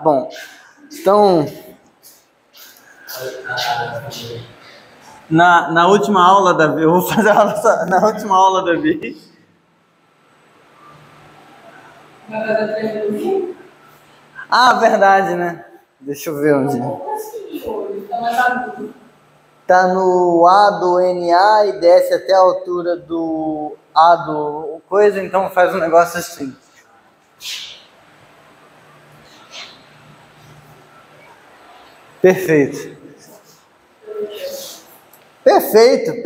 Bom. Então, na última aula, Davi, eu vou fazer a aula na última aula, Davi. Verdade, né? Deixa eu ver onde. Tá no A do NA e desce até a altura do A do coisa, então faz um negócio assim. Perfeito. Perfeito.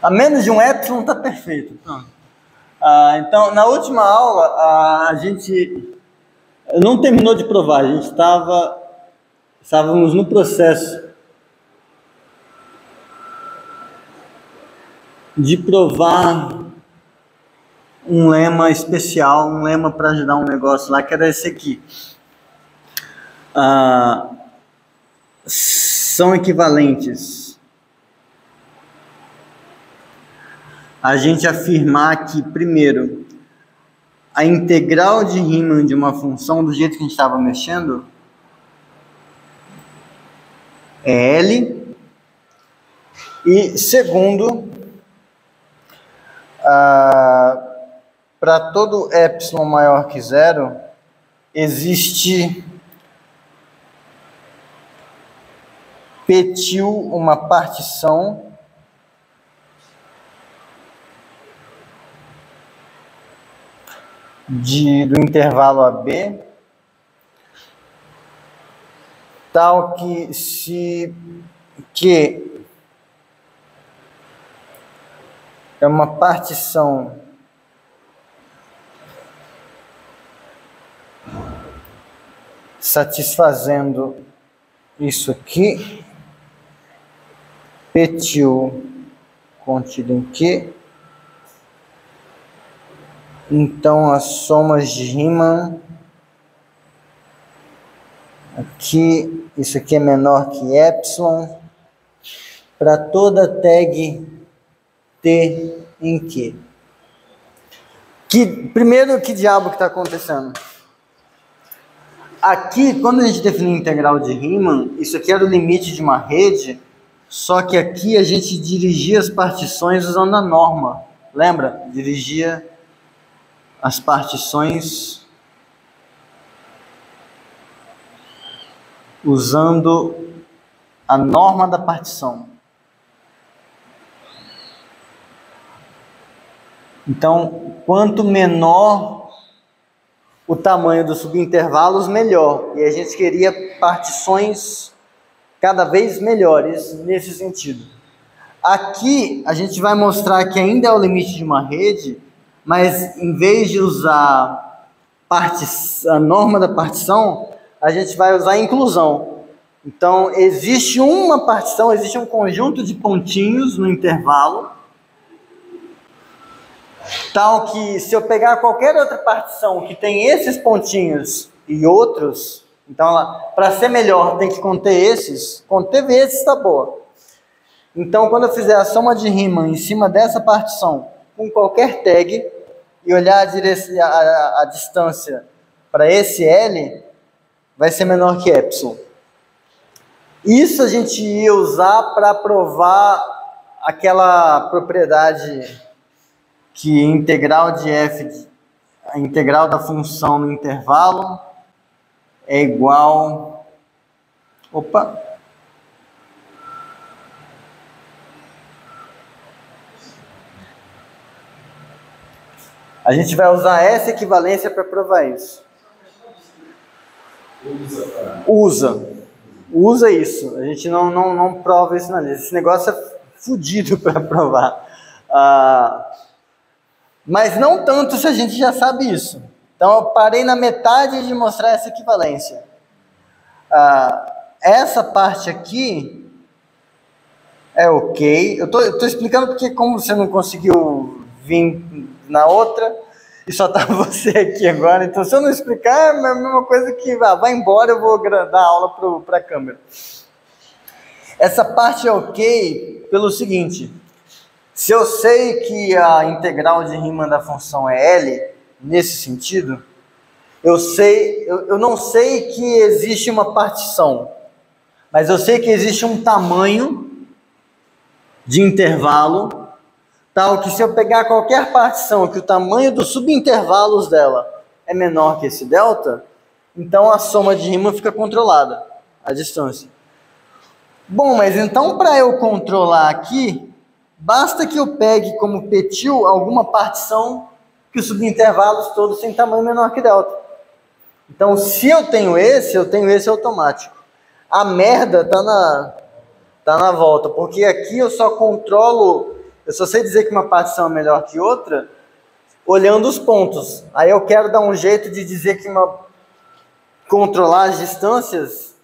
A menos de um epsilon tá perfeito. Pronto. Então, na última aula, a gente não terminou de provar, a gente estávamos no processo de provar um lema especial, um lema para ajudar um negócio lá, que era esse aqui. São equivalentes a gente afirmar que, primeiro, a integral de Riemann de uma função, do jeito que a gente estava mexendo, é L. E, segundo, para todo epsilon maior que zero, existe P-til, uma partição do intervalo AB, tal que que é uma partição satisfazendo isso aqui, P-til contido em Q. Então, as somas de Riemann, aqui, isso aqui é menor que epsilon, para toda tag T em Q. Primeiro, que diabo que está acontecendo? Aqui, quando a gente definiu a integral de Riemann, isso aqui era o limite de uma rede, só que aqui a gente dirigia as partições usando a norma. Lembra? Dirigia as partições usando a norma da partição. Então, quanto menor o tamanho dos subintervalos, melhor. E a gente queria partições cada vez melhores nesse sentido. Aqui, a gente vai mostrar que ainda é o limite de uma rede, mas em vez de usar a norma da partição, a gente vai usar a inclusão. Então, existe uma partição, existe um conjunto de pontinhos no intervalo, tal que se eu pegar qualquer outra partição que tem esses pontinhos e outros, então, para ser melhor, tem que conter esses está boa. Então, quando eu fizer a soma de Riemann em cima dessa partição, com qualquer tag, e olhar a distância para esse L, vai ser menor que epsilon. Isso a gente ia usar para provar aquela propriedade que integral de f, a integral da função no intervalo é igual... A gente vai usar essa equivalência para provar isso. Usa isso. A gente não prova isso na lista. Esse negócio é fodido para provar. Mas não tanto se a gente já sabe isso. Então eu parei na metade de mostrar essa equivalência. Essa parte aqui é ok. Eu tô explicando porque como você não conseguiu vir na outra, e só tá você aqui agora, então se eu não explicar, é a mesma coisa que vai embora, eu vou dar aula para a câmera. Essa parte é ok pelo seguinte: se eu sei que a integral de Riemann da função é L, nesse sentido, eu não sei que existe uma partição, mas eu sei que existe um tamanho de intervalo, tal que se eu pegar qualquer partição que o tamanho dos subintervalos dela é menor que esse delta, então a soma de Riemann fica controlada, a distância. Bom, mas então para eu controlar aqui, basta que eu pegue como petil alguma partição que os subintervalos todos têm tamanho menor que delta. Então, se eu tenho esse automático. A merda tá na volta, porque aqui eu só sei dizer que uma partição é melhor que outra olhando os pontos. Aí eu quero dar um jeito de dizer que controlar as distâncias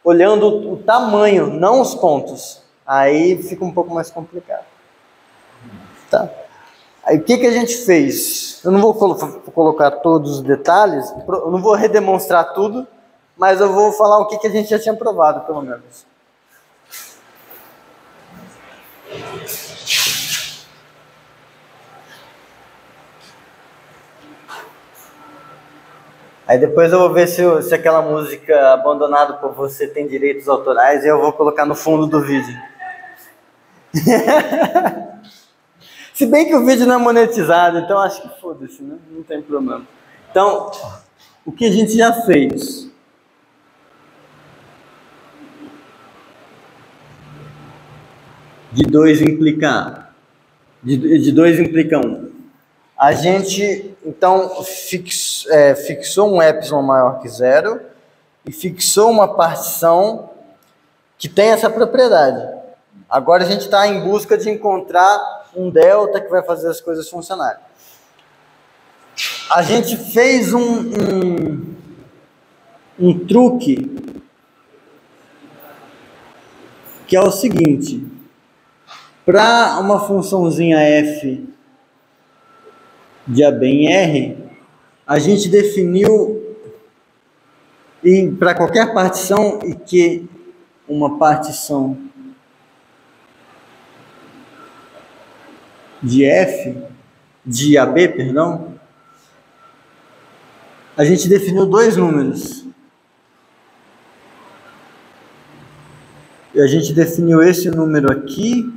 olhando o tamanho, não os pontos. Aí fica um pouco mais complicado. Tá? Aí o que a gente fez? Eu não vou colocar todos os detalhes, eu não vou redemonstrar tudo, mas eu vou falar o que a gente já tinha provado, pelo menos. Aí depois eu vou ver se aquela música Abandonado por Você tem direitos autorais e eu vou colocar no fundo do vídeo. Se bem que o vídeo não é monetizado, então acho que foda-se, né? Não tem problema. Então, o que a gente já fez? De 2 implica 1. A gente, então, fixou um epsilon maior que 0 e fixou uma partição que tem essa propriedade. Agora a gente está em busca de encontrar um delta que vai fazer as coisas funcionarem. A gente fez um truque que é o seguinte: para uma funçãozinha f de AB em R, a gente definiu, e para qualquer partição, e que uma partição de F, de AB, perdão, a gente definiu 2 números. E a gente definiu esse número aqui,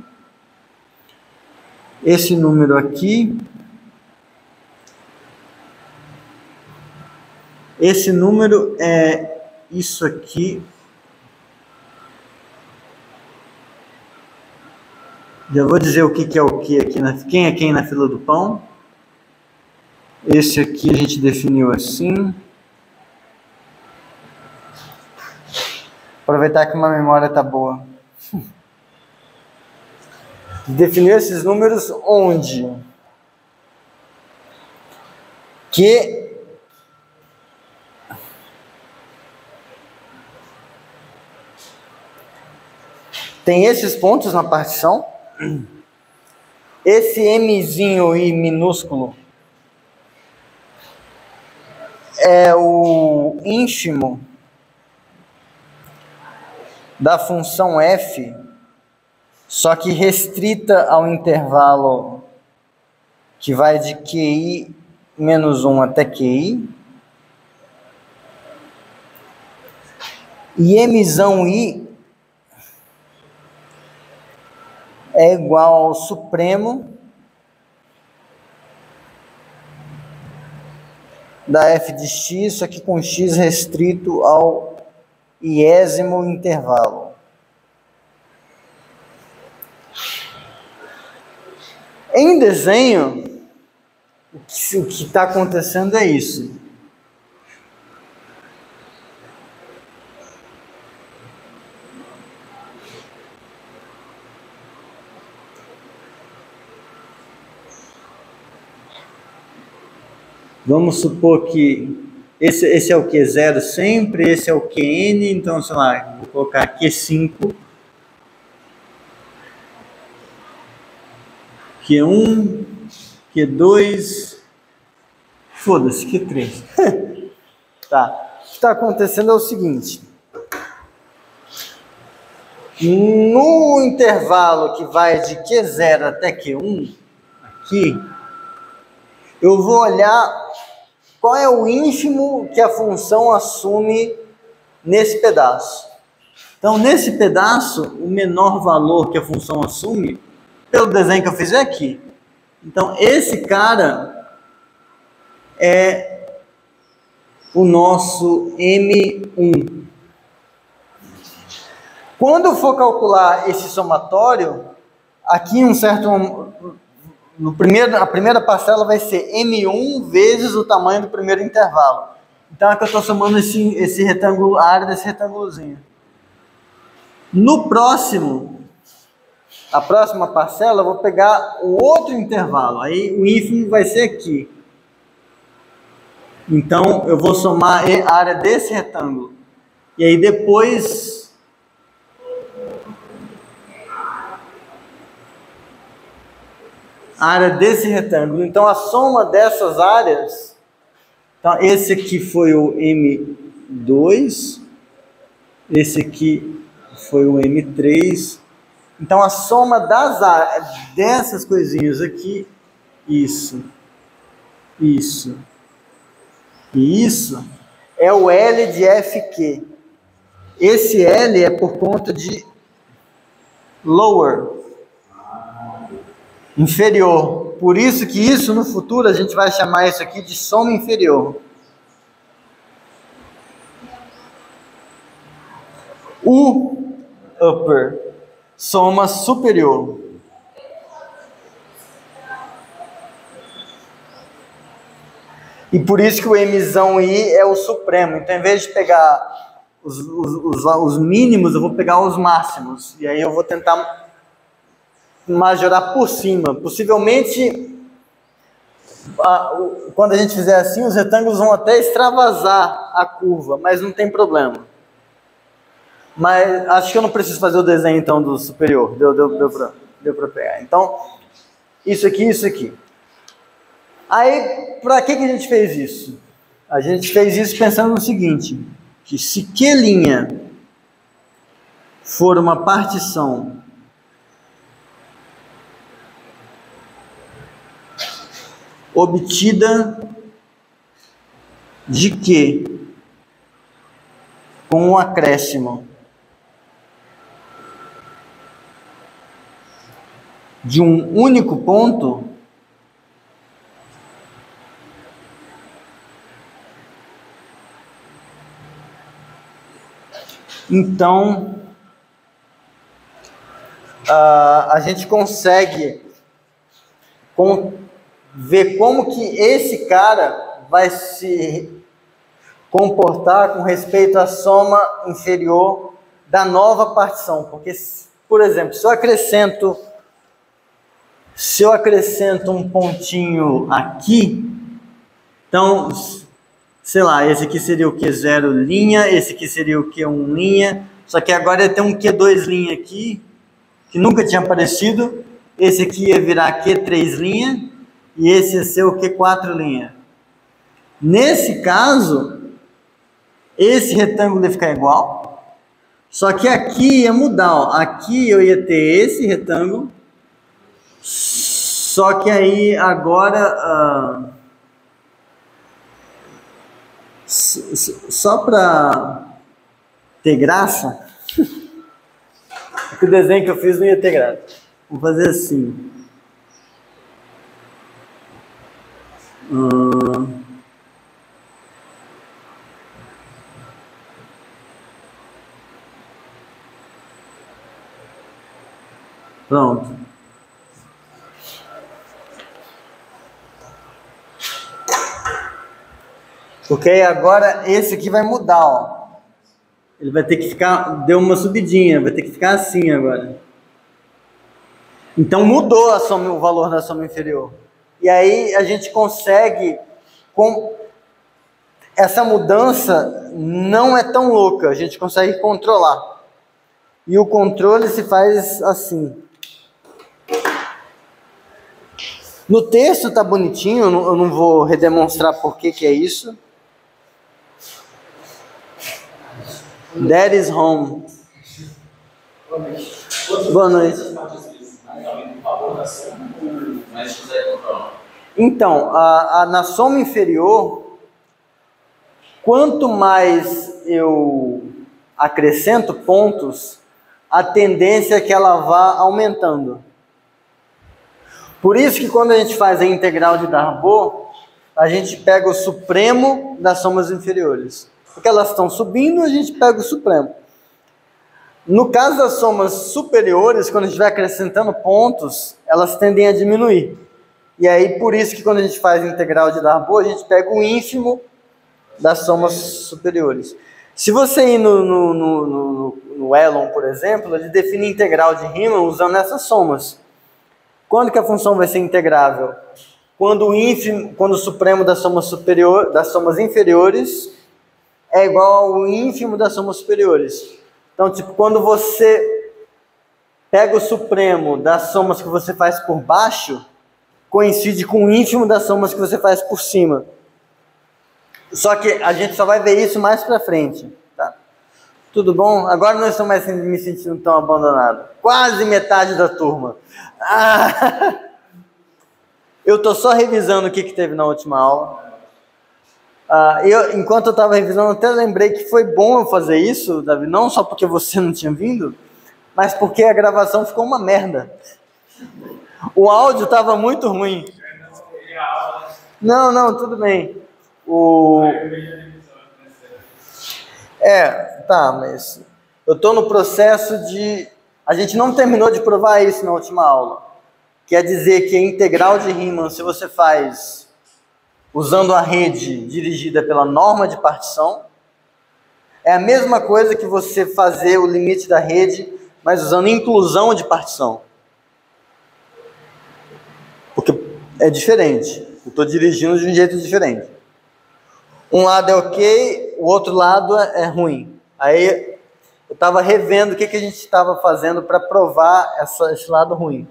esse número aqui, esse número é isso aqui. Já vou dizer o que é o que aqui, quem é quem na fila do pão. Esse aqui a gente definiu assim. Aproveitar que uma memória tá boa. Definiu esses números onde? Que tem esses pontos na partição. Esse Mzinho I minúsculo é o ínfimo da função f, só que restrita ao intervalo que vai de QI menos 1 até QI. E Mzão I é igual ao supremo da f de x, só que com x restrito ao iésimo intervalo. Em desenho, o que está acontecendo é isso. Vamos supor que esse é o Q0 sempre, esse é o Qn, então, sei lá, vou colocar Q5, Q1, Q2, foda-se, Q3. Tá. O que está acontecendo é o seguinte. No intervalo que vai de Q0 até Q1, aqui, eu vou olhar qual é o ínfimo que a função assume nesse pedaço. Então, nesse pedaço, o menor valor que a função assume, pelo desenho que eu fiz, é aqui. Então, esse cara é o nosso M1. Quando eu for calcular esse somatório, aqui a primeira parcela vai ser M1 vezes o tamanho do primeiro intervalo. Então, aqui eu estou somando esse retângulo, a área desse retângulozinho. No próximo, a próxima parcela, eu vou pegar o outro intervalo. Aí o ínfimo vai ser aqui. Então, eu vou somar a área desse retângulo. E aí depois... a área desse retângulo. Então, a soma dessas áreas... Então, esse aqui foi o M2. Esse aqui foi o M3. Então, a soma dessas coisinhas aqui, isso e isso, é o L de FQ. Esse L é por conta de lower, inferior. Por isso que isso, no futuro, a gente vai chamar isso aqui de soma inferior. O upper, soma superior. E por isso que o Mzão I é o supremo. Então, em vez de pegar os mínimos, eu vou pegar os máximos. E aí eu vou tentar majorar por cima. Possivelmente, quando a gente fizer assim, os retângulos vão até extravasar a curva, mas não tem problema. Mas acho que eu não preciso fazer o desenho, então, do superior. Deu para pegar. Então, isso aqui e isso aqui. Aí, para que a gente fez isso? A gente fez isso pensando no seguinte, que se Q' for uma partição obtida de Q com um acréscimo de um único ponto, então a gente consegue ver como que esse cara vai se comportar com respeito à soma inferior da nova partição. Porque, por exemplo, se eu acrescento um pontinho aqui, então, sei lá, esse aqui seria o Q0', esse aqui seria o Q1', só que agora ia ter um Q2' aqui, que nunca tinha aparecido, esse aqui ia virar Q3', e esse ia ser o Q4'. Nesse caso, esse retângulo ia ficar igual, só que aqui ia mudar, ó. Aqui eu ia ter esse retângulo, só que aí agora, só para ter graça, o desenho que eu fiz não ia ter graça. Vou fazer assim. Pronto. Porque aí agora esse aqui vai mudar, ó. Ele vai ter que ficar, deu uma subidinha, vai ter que ficar assim agora. Então mudou o valor da soma inferior. E aí a gente consegue, essa mudança não é tão louca, a gente consegue controlar. E o controle se faz assim. No texto tá bonitinho, eu não vou redemonstrar por que é isso. Dad is home. Boa noite. Então, na soma inferior, quanto mais eu acrescento pontos, a tendência é que ela vá aumentando. Por isso que quando a gente faz a integral de Darboux, a gente pega o supremo das somas inferiores. Porque elas estão subindo, a gente pega o supremo. No caso das somas superiores, quando a gente vai acrescentando pontos, elas tendem a diminuir. E aí, por isso que quando a gente faz a integral de Darboux, a gente pega o ínfimo das somas superiores. Se você ir no Elon, por exemplo, ele define a integral de Riemann usando essas somas. Quando que a função vai ser integrável? Quando o supremo das somas inferiores é igual ao ínfimo das somas superiores. Então, tipo, quando você pega o supremo das somas que você faz por baixo, coincide com o ínfimo das somas que você faz por cima. Só que a gente só vai ver isso mais pra frente, tá? Tudo bom? Agora não estou mais me sentindo tão abandonado. Quase metade da turma. Eu estou só revisando o que teve na última aula. Enquanto eu estava revisando, até lembrei que foi bom eu fazer isso, Davi, não só porque você não tinha vindo, mas porque a gravação ficou uma merda. O áudio estava muito ruim. Não, tudo bem. Tá, mas eu estou no processo de... A gente não terminou de provar isso na última aula. Quer dizer que a integral de Riemann, se você faz usando a rede dirigida pela norma de partição, é a mesma coisa que você fazer o limite da rede, mas usando inclusão de partição. Porque é diferente. Eu estou dirigindo de um jeito diferente. Um lado é ok, o outro lado é ruim. Aí eu estava revendo o que a gente estava fazendo para provar esse lado ruim.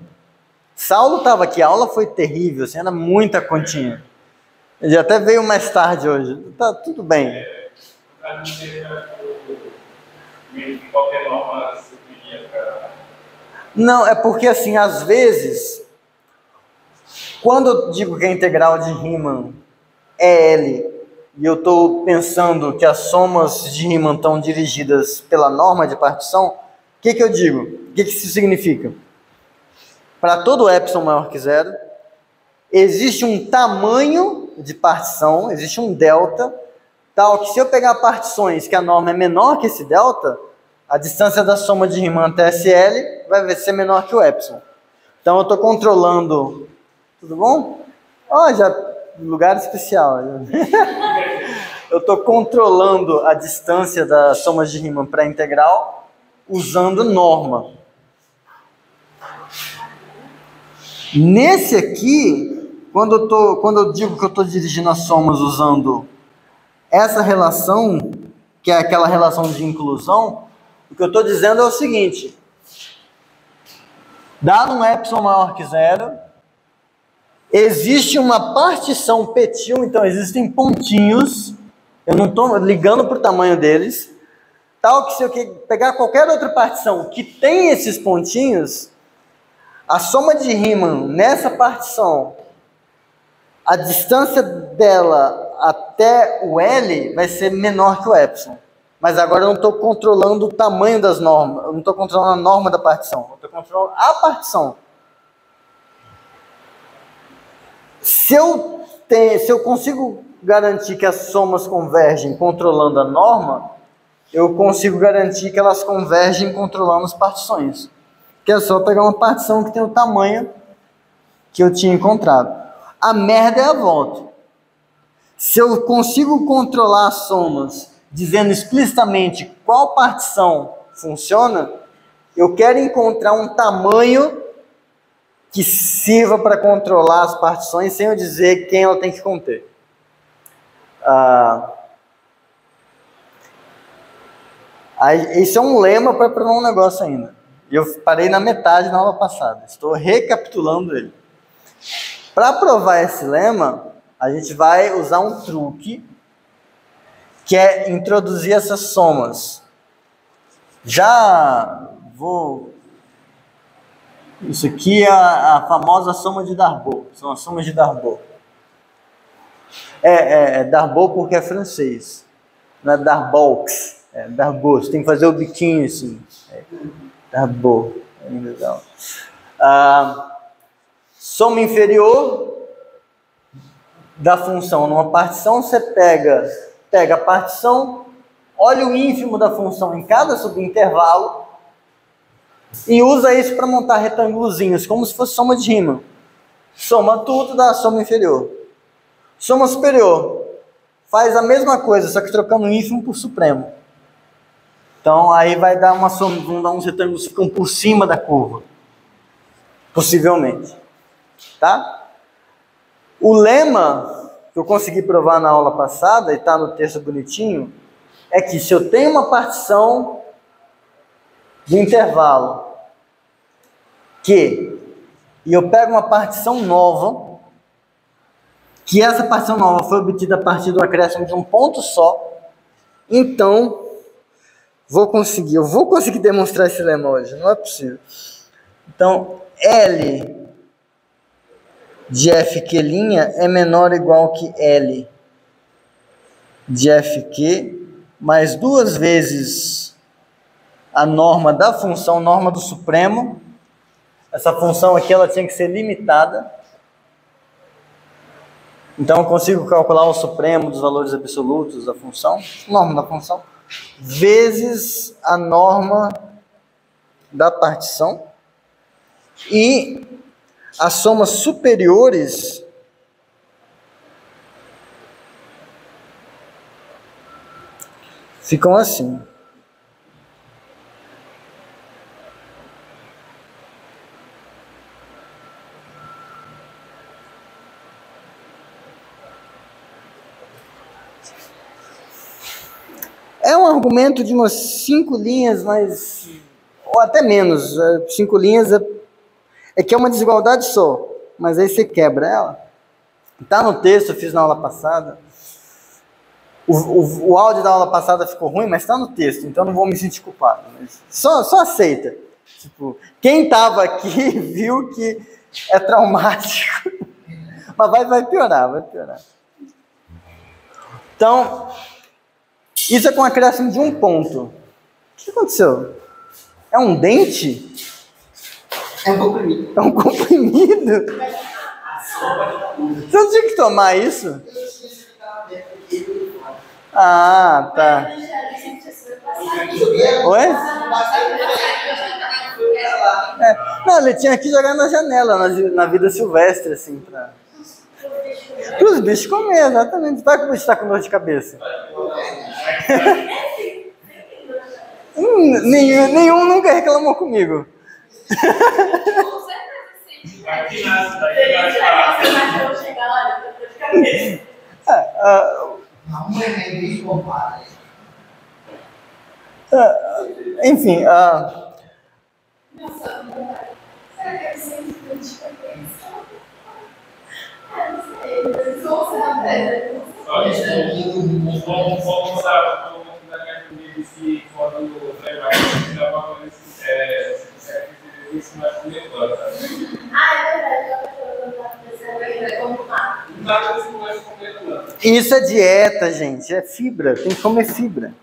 Saulo estava aqui, a aula foi terrível, assim, era muita continha. Ele até veio mais tarde hoje. Tá tudo bem. Não, é porque assim, às vezes, quando eu digo que a integral de Riemann é L, e eu estou pensando que as somas de Riemann estão dirigidas pela norma de partição, o que eu digo? O que isso significa? Para todo epsilon maior que zero, existe um tamanho de partição, existe um delta, tal que se eu pegar partições que a norma é menor que esse delta, a distância da soma de Riemann até SL vai ser menor que o epsilon. Então eu estou controlando... Tudo bom? Já lugar especial. Eu estou controlando a distância das somas de Riemann para a integral usando norma. Nesse aqui, quando eu digo que eu estou dirigindo as somas usando essa relação, que é aquela relação de inclusão, o que eu estou dizendo é o seguinte: dado um epsilon maior que zero, existe uma partição P1, então existem pontinhos, eu não estou ligando para o tamanho deles, tal que se eu pegar qualquer outra partição que tem esses pontinhos, a soma de Riemann nessa partição, a distância dela até o L vai ser menor que o epsilon. Mas agora eu não estou controlando o tamanho das normas, eu não estou controlando a norma da partição, eu estou controlando a partição. Se eu consigo garantir que as somas convergem controlando a norma, eu consigo garantir que elas convergem controlando as partições. Que é só pegar uma partição que tem o tamanho que eu tinha encontrado. A merda é a volta. Se eu consigo controlar as somas dizendo explicitamente qual partição funciona, eu quero encontrar um tamanho que sirva para controlar as partições sem eu dizer quem ela tem que conter. Esse é um lema para provar um negócio ainda. E eu parei na metade na aula passada. Estou recapitulando ele. Para provar esse lema, a gente vai usar um truque, que é introduzir essas somas. Isso aqui é a famosa soma de Darboux. São as somas de Darboux. Darboux porque é francês. Não é Darboux, é Darboux. Tem que fazer o biquinho assim. Darboux. Legal. Soma inferior da função numa partição, você pega a partição, olha o ínfimo da função em cada subintervalo e usa isso para montar retângulozinhos, como se fosse soma de Riemann. Soma tudo, dá a soma inferior. Soma superior, faz a mesma coisa, só que trocando o ínfimo por supremo. Então aí vai dar uma soma, vão dar uns retângulos que ficam por cima da curva. Possivelmente. Tá? O lema que eu consegui provar na aula passada, e está no texto bonitinho, é que se eu tenho uma partição de intervalo e eu pego uma partição nova, que essa partição nova foi obtida a partir do acréscimo de um ponto só, então eu vou conseguir demonstrar esse lema hoje, não é possível. Então, L de Fq' é menor ou igual que L de Fq mais 2 vezes a norma da função, norma do supremo. Essa função aqui ela tinha que ser limitada. Então eu consigo calcular o supremo dos valores absolutos da função, norma da função, vezes a norma da partição. E as somas superiores ficam assim. É um argumento de umas 5 linhas, mas ou até menos. 5 linhas é que é uma desigualdade só, mas aí você quebra ela. Está no texto, eu fiz na aula passada. O áudio da aula passada ficou ruim, mas está no texto, então não vou me sentir culpado. Mas só aceita. Tipo, quem estava aqui viu que é traumático. Mas vai piorar, vai piorar. Então, isso é com acréscimo de um ponto. O que aconteceu? É um dente? É um comprimido. É um comprimido? Você não tinha que tomar isso? Ah, tá. Oi? Não, ele tinha que jogar na janela, na vida silvestre, assim, para os bichos comer, exatamente. Vai que o bicho está com dor de cabeça. Nenhum nunca reclamou comigo. Enfim, Vamos mostrar da minha família se quando o Fred vai uma coisa isso não é comentando. Isso é dieta, gente. É fibra. Tem que comer fibra.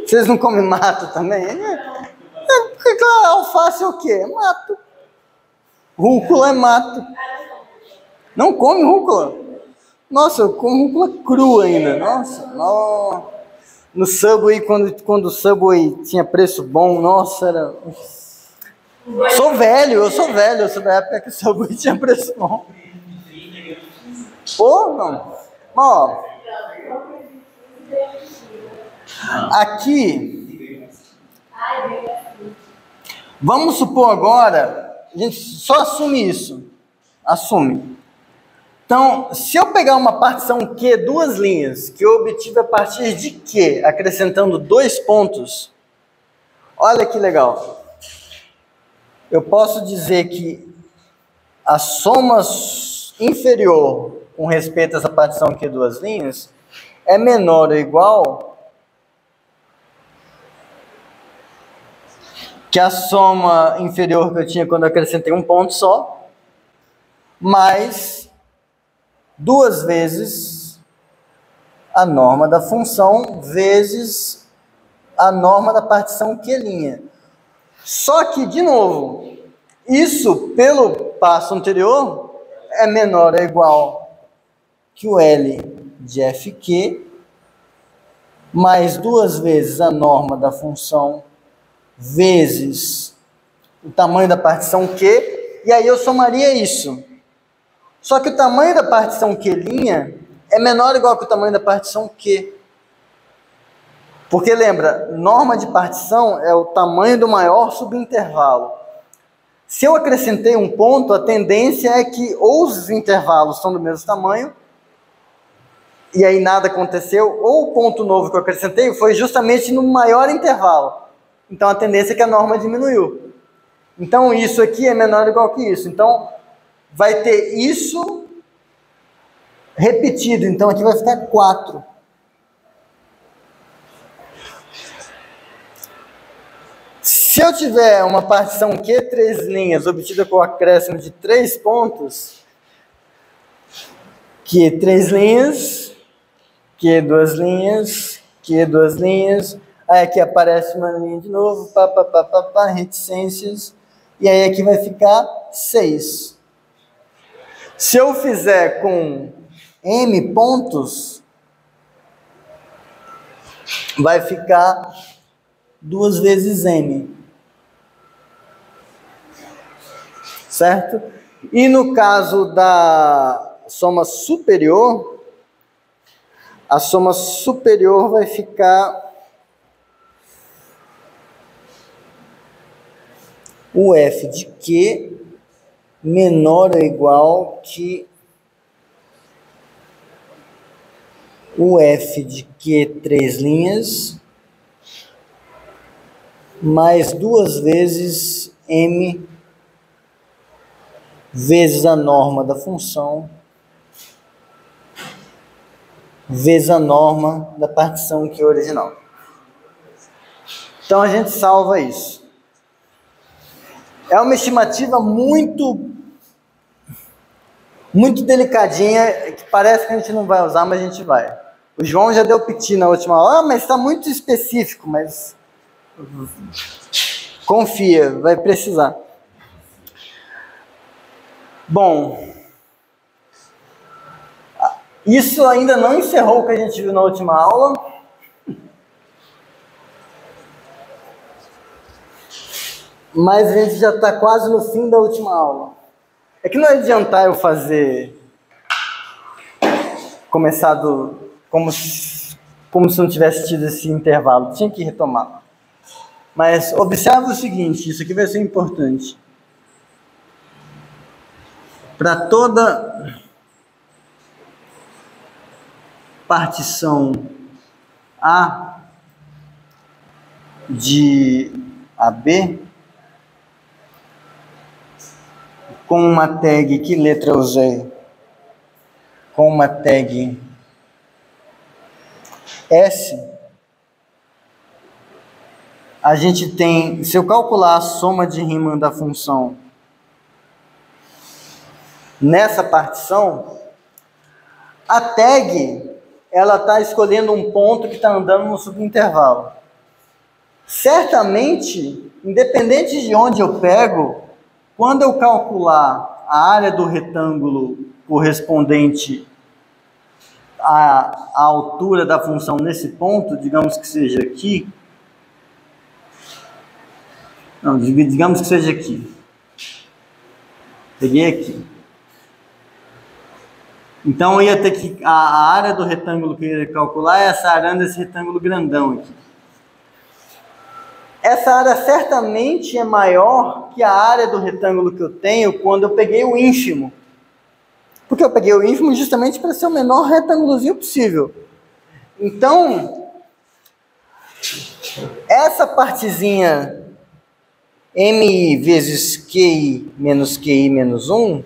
Vocês não comem mato também? Claro, alface é o quê? É mato. Rúcula é mato. Não come rúcula? Nossa, eu como rúcula crua ainda. Nossa. No Subway, quando o Subway tinha preço bom, nossa, era... eu sou velho, eu sou da época que o Subway tinha preço bom. Pô, não. Mas, ó, aqui, vamos supor agora, a gente só assume isso. Assume. Então, se eu pegar uma partição Q, 2 linhas, que eu obtive a partir de Q, acrescentando 2 pontos, olha que legal. Eu posso dizer que a soma inferior com respeito a essa partição Q, 2 linhas, é menor ou igual que a soma inferior que eu tinha quando eu acrescentei um ponto só, mais 2 vezes a norma da função vezes a norma da partição Q'. Só que, de novo, isso, pelo passo anterior, é menor ou igual que o L de Fq, mais 2 vezes a norma da função vezes o tamanho da partição Q, e aí eu somaria isso. Só que o tamanho da partição Q' é menor ou igual que o tamanho da partição Q. Porque lembra, norma de partição é o tamanho do maior subintervalo. Se eu acrescentei um ponto, a tendência é que ou os intervalos são do mesmo tamanho, e aí nada aconteceu, ou o ponto novo que eu acrescentei foi justamente no maior intervalo. Então a tendência é que a norma diminuiu. Então isso aqui é menor ou igual que isso. Então vai ter isso repetido. Então aqui vai ficar 4. Se eu tiver uma partição Q, 3 linhas, obtida com o acréscimo de 3 pontos, Q, 3 linhas, Q, 2 linhas, Q, 2 linhas, aí aqui aparece uma linha de novo, reticências, e aí aqui vai ficar 6. Se eu fizer com M pontos, vai ficar 2 vezes M. Certo? E no caso da soma superior, a soma superior vai ficar o F de Q menor ou igual que o F de Q 3 linhas mais 2 vezes M vezes a norma da função vezes a norma da partição Q original. Então a gente salva isso. É uma estimativa muito delicadinha, que parece que a gente não vai usar, mas a gente vai. O João já deu piti na última aula, mas está muito específico, mas confia, vai precisar. Bom, isso ainda não encerrou o que a gente viu na última aula. Mas a gente já está quase no fim da última aula. É que não ia adiantar eu começar como se não tivesse tido esse intervalo. Tinha que retomar. Mas observe o seguinte, isso aqui vai ser importante. Para toda partição A de AB, com uma tag, que letra eu usei? Com uma tag S, a gente tem, se eu calcular a soma de Riemann da função nessa partição, a tag, ela está escolhendo um ponto que está andando no subintervalo. Certamente, independente de onde eu pego, quando eu calcular a área do retângulo correspondente à altura da função nesse ponto, digamos que seja aqui, não, digamos que seja aqui. Peguei aqui. Então, eu ia ter que, a área do retângulo que eu ia calcular é essa área desse retângulo grandão aqui. Essa área certamente é maior que a área do retângulo que eu tenho quando eu peguei o ínfimo. Porque eu peguei o ínfimo justamente para ser o menor retângulozinho possível. Então, essa partezinha MI vezes QI menos 1,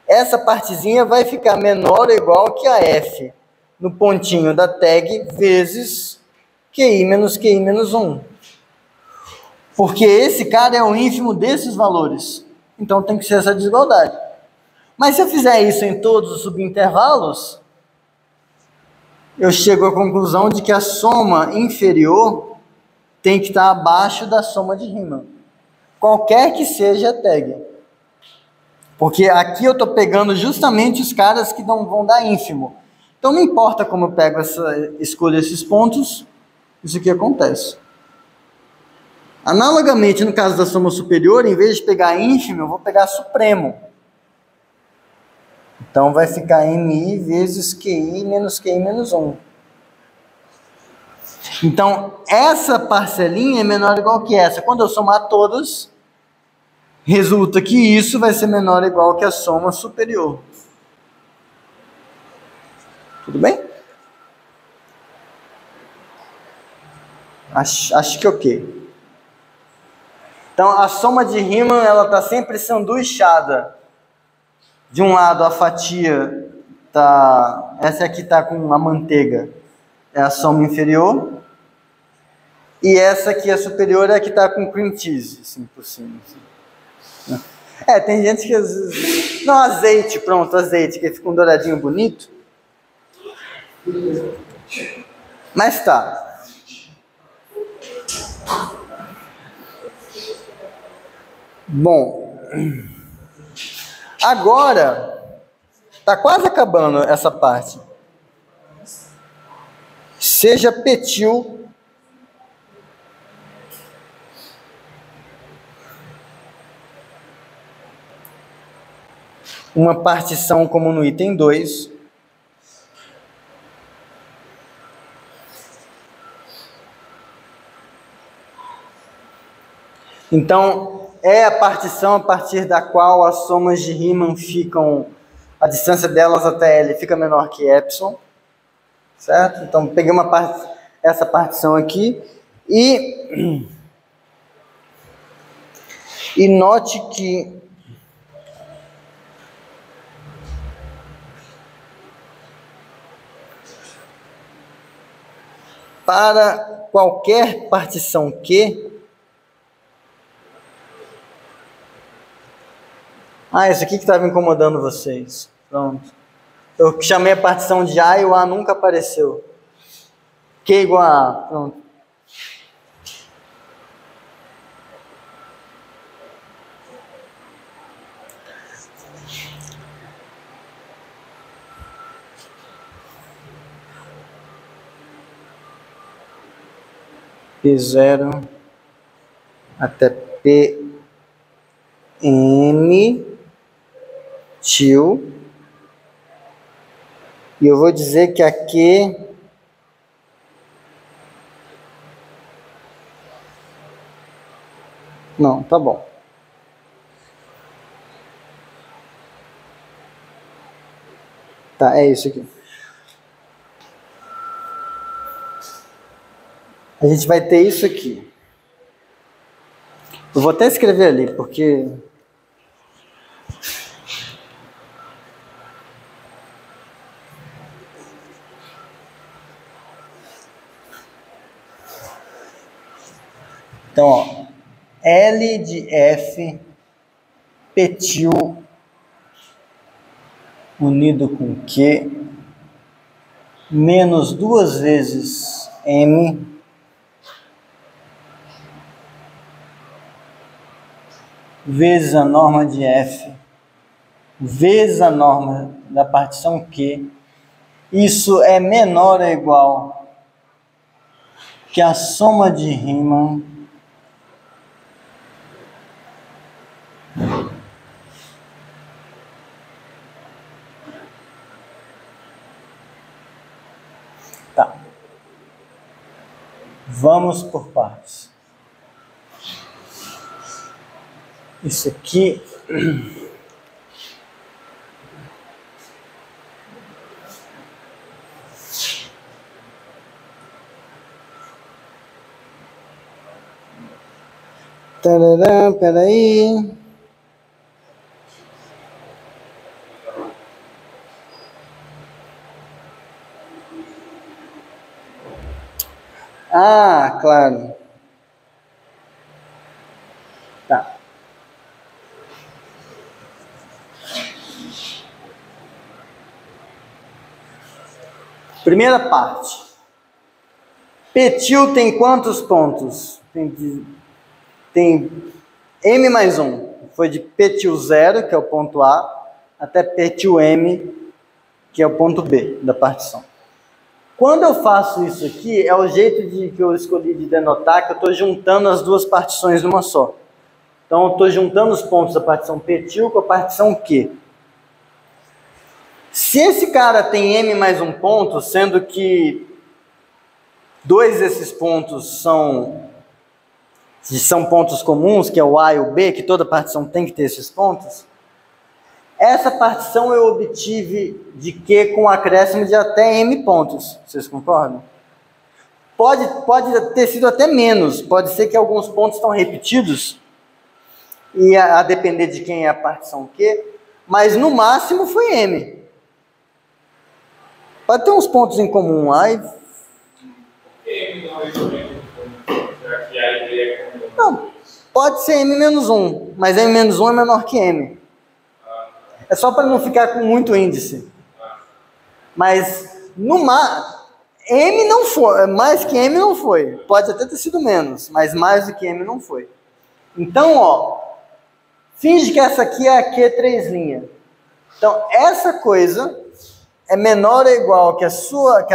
essa partezinha vai ficar menor ou igual que a F no pontinho da tag vezes QI menos 1. Porque esse cara é o ínfimo desses valores. Então tem que ser essa desigualdade. Mas se eu fizer isso em todos os subintervalos, eu chego à conclusão de que a soma inferior tem que estar abaixo da soma de Riemann, qualquer que seja a tag. Porque aqui eu estou pegando justamente os caras que não vão dar ínfimo. Então não importa como eu pego escolho esses pontos, isso aqui acontece. Analogamente, no caso da soma superior, em vez de pegar ínfimo, eu vou pegar supremo. Então vai ficar MI vezes QI menos QI menos 1. Então, essa parcelinha é menor ou igual que essa. Quando eu somar todas, resulta que isso vai ser menor ou igual que a soma superior. Tudo bem? Acho que ok. Então, a soma de Riemann, ela está sempre sanduichada. De um lado, a fatia tá... Essa aqui está com a manteiga. É a soma inferior. E essa aqui, a superior, é a que está com cream cheese, assim, por cima. Assim. Tem gente que às vezes... Não, azeite, pronto, azeite, que fica um douradinho bonito. Mas tá. Bom, agora tá quase acabando essa parte. Seja petil uma partição como no item 2. Então, é a partição a partir da qual as somas de Riemann ficam, a distância delas até L fica menor que epsilon, certo? Então, peguei essa partição aqui e note que para qualquer partição Q, isso aqui que estava incomodando vocês. Pronto. Eu chamei a partição de A e o A nunca apareceu. Q igual a A. Pronto. P0 até PM til. E eu vou dizer que aqui não, tá bom. Tá, é isso aqui. A gente vai ter isso aqui. Eu vou até escrever ali, porque... Então, ó, L de F petil unido com Q menos 2 vezes M vezes a norma de F vezes a norma da partição Q, isso é menor ou igual que a soma de Riemann Tá. Vamos por partes. Isso aqui... Tarará, peraí... Claro. Tá. Primeira parte. Petil tem quantos pontos? Tem M mais 1. Foi de petil 0, que é o ponto A, até petil M, que é o ponto B da partição. Quando eu faço isso aqui, é o jeito que eu escolhi de denotar que eu estou juntando as duas partições numa só. Então, eu estou juntando os pontos da partição petil com a partição Q. Se esse cara tem M mais 1 ponto, sendo que 2 desses pontos são pontos comuns, que é o A e o B, que toda partição tem que ter esses pontos, essa partição eu obtive de Q com um acréscimo de até M pontos. Vocês concordam? Pode ter sido até menos. Pode ser que alguns pontos estão repetidos, e a depender de quem é a partição Q, mas no máximo foi M. Pode ter uns pontos em comum. Aí... Não, pode ser M menos 1, mas M menos 1 é menor que M. É só para não ficar com muito índice. Mas M não foi, mais que M não foi. Pode até ter sido menos, mas mais do que M não foi. Então, ó, finge que essa aqui é a Q3'. Então, essa coisa é menor ou igual que a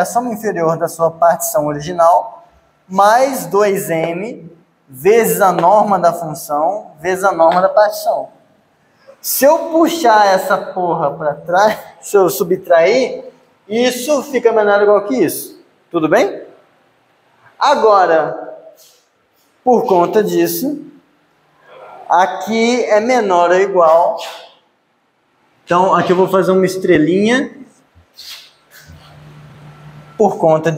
soma inferior da sua partição original, mais 2M, vezes a norma da função, vezes a norma da partição. Se eu puxar essa porra para trás, se eu subtrair, isso fica menor ou igual que isso. Tudo bem? Agora, por conta disso, aqui é menor ou igual. Então, aqui eu vou fazer uma estrelinha. Por conta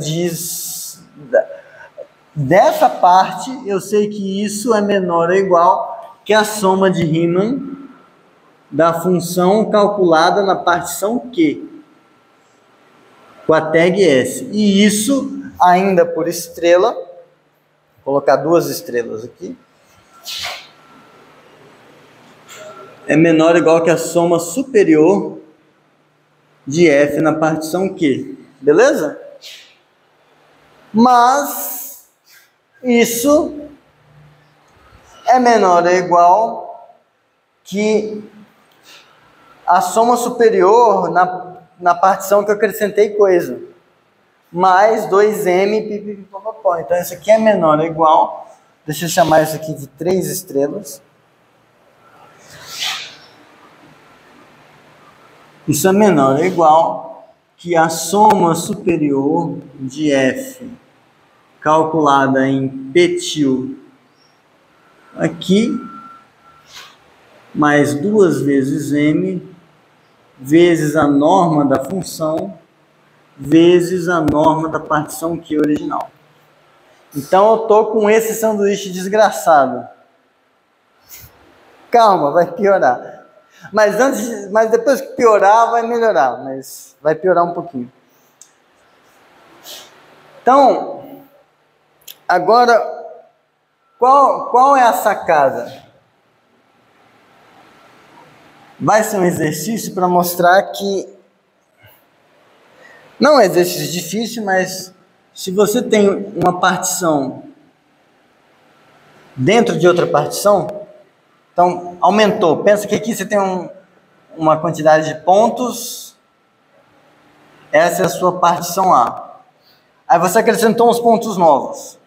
dessa parte, eu sei que isso é menor ou igual que a soma de Riemann da função calculada na partição Q, com a tag S. E isso, ainda por estrela, vou colocar 2 estrelas aqui, é menor ou igual que a soma superior de F na partição Q. Beleza? Mas isso é menor ou igual que a soma superior na partição que eu acrescentei coisa, mais 2M, pipipipopopó. Então, isso aqui é menor ou igual, deixa eu chamar isso aqui de 3 estrelas. Isso é menor ou igual que a soma superior de F, calculada em petil aqui, mais 2 vezes M, vezes a norma da função, vezes a norma da partição Q original. Então eu estou com esse sanduíche desgraçado. Calma, vai piorar. Mas depois que piorar, vai melhorar. Mas vai piorar um pouquinho. Então, agora, qual é a sacada? Vai ser um exercício para mostrar que não é um exercício difícil, mas se você tem uma partição dentro de outra partição, então aumentou. Pensa que aqui você tem uma quantidade de pontos, essa é a sua partição A. Aí você acrescentou uns pontos novos.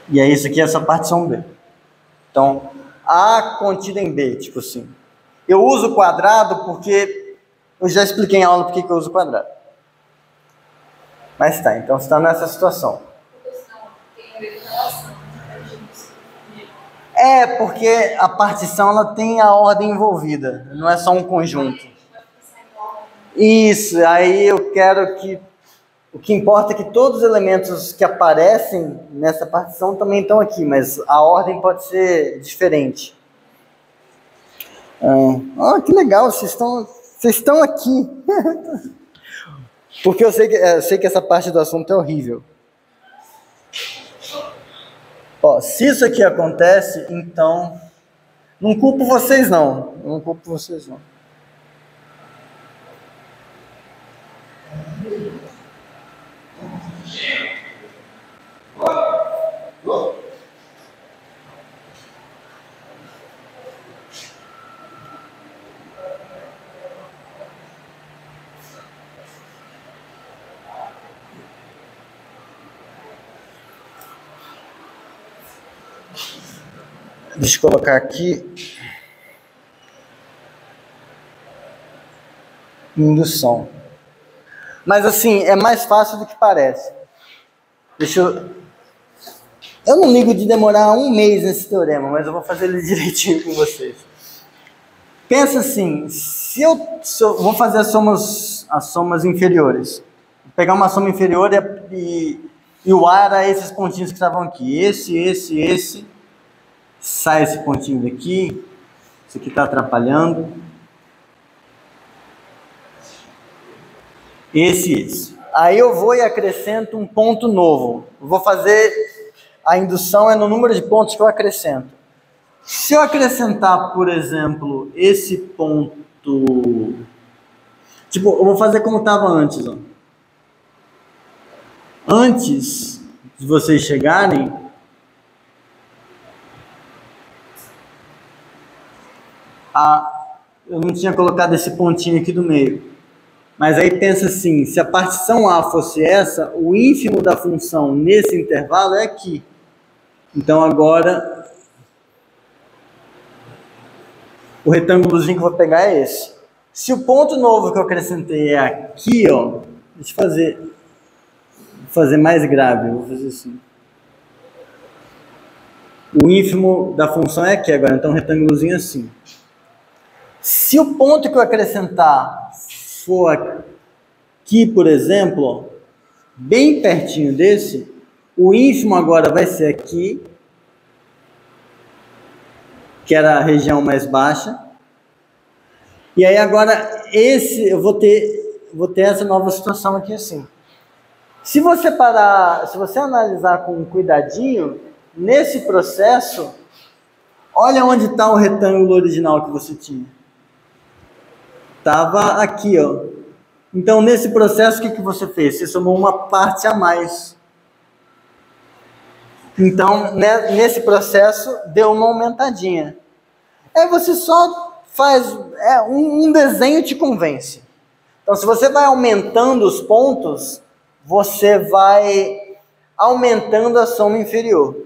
E aí isso aqui é essa partição B. Então, A contida em B, tipo assim. Eu uso quadrado porque eu já expliquei em aula porque que eu uso quadrado. Mas tá, então você está nessa situação. É, porque a partição ela tem a ordem envolvida, não é só um conjunto. Isso, aí eu quero que... O que importa é que todos os elementos que aparecem nessa partição também estão aqui, mas a ordem pode ser diferente. Que legal, vocês estão aqui. Porque eu sei que essa parte do assunto é horrível. Ó, se isso aqui acontece, então... Não culpo vocês, não. Não culpo vocês, não. Deixa eu colocar aqui. Indução. Mas assim, é mais fácil do que parece. Eu não ligo de demorar um mês nesse teorema, mas eu vou fazer ele direitinho com vocês. Pensa assim, se eu vou fazer as somas inferiores. Vou pegar uma soma inferior e o A era esses pontinhos que estavam aqui. Esse. Sai esse pontinho daqui. Isso aqui está atrapalhando. Esse. Aí eu vou e acrescento um ponto novo. Vou fazer a indução no número de pontos que eu acrescento. Se eu acrescentar, por exemplo, esse ponto... Tipo, eu vou fazer como estava antes. Ó. Antes de vocês chegarem... eu não tinha colocado esse pontinho aqui do meio. Mas aí pensa assim, se a partição A fosse essa, o ínfimo da função nesse intervalo é aqui. Então agora, o retângulozinho que eu vou pegar é esse. Se o ponto novo que eu acrescentei é aqui, ó, deixa eu fazer mais grave, vou fazer assim. O ínfimo da função é aqui agora, então retângulozinho assim. Se o ponto que eu acrescentar for aqui, por exemplo, ó, bem pertinho desse, o ínfimo agora vai ser aqui, que era a região mais baixa. E aí agora eu vou ter essa nova situação aqui assim. Se você analisar com cuidadinho, nesse processo, olha onde está o retângulo original que você tinha. Estava aqui, ó. Então, nesse processo, o que você fez? Você somou uma parte a mais. Então, nesse processo, deu uma aumentadinha. Aí você só faz... um desenho te convence. Então, se você vai aumentando os pontos, você vai aumentando a soma inferior.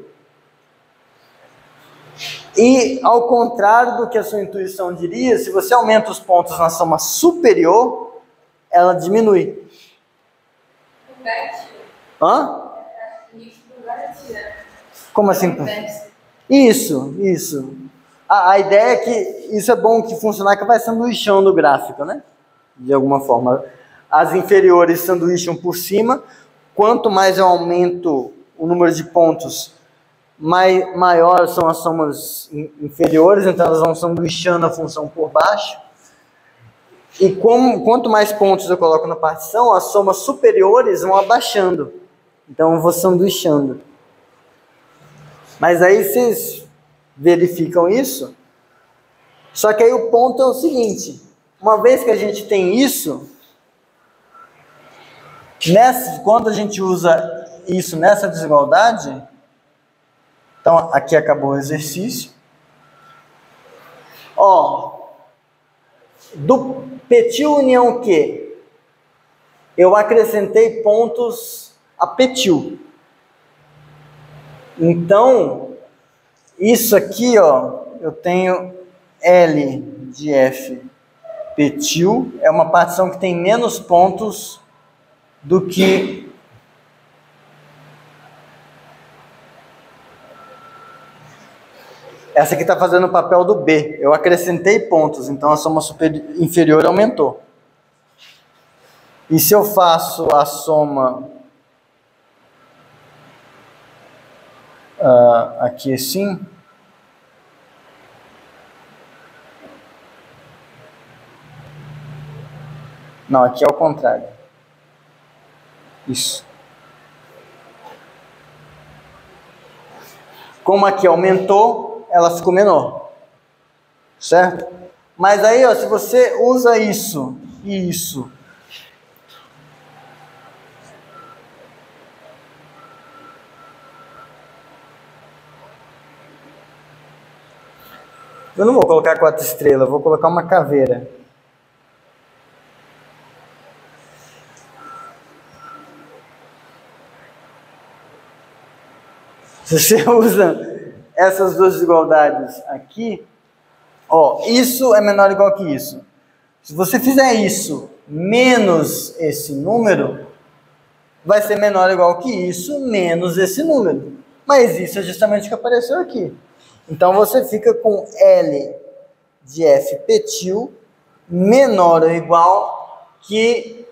E, ao contrário do que a sua intuição diria, se você aumenta os pontos na soma superior, ela diminui. Hã? Como assim? Isso. A ideia é que isso é bom que funcionar, que vai sanduichando o gráfico, né? De alguma forma. As inferiores sanduicham por cima. Quanto mais eu aumento o número de pontos, maior são as somas inferiores, então elas vão sanduichando a função por baixo. E quanto mais pontos eu coloco na partição, as somas superiores vão abaixando. Então eu vou sanduichando. Mas aí vocês verificam isso. Só que aí o ponto é o seguinte: uma vez que a gente tem isso, quando a gente usa isso nessa desigualdade, então aqui acabou o exercício. Ó, do petil união Q, eu acrescentei pontos a petil. Então, isso aqui, ó, eu tenho L de F petil, é uma partição que tem menos pontos do que essa aqui está fazendo o papel do B. Eu acrescentei pontos, então a soma inferior aumentou. E se eu faço a soma aqui assim, não, aqui é o contrário. Isso. Como aqui aumentou, ela ficou menor. Certo? Mas aí, ó, se você usa isso e isso, eu não vou colocar 4 estrelas, vou colocar uma caveira. Se você usa essas duas desigualdades aqui, ó, isso é menor ou igual que isso. Se você fizer isso menos esse número, vai ser menor ou igual que isso menos esse número. Mas isso é justamente o que apareceu aqui. Então você fica com L de F petil menor ou igual que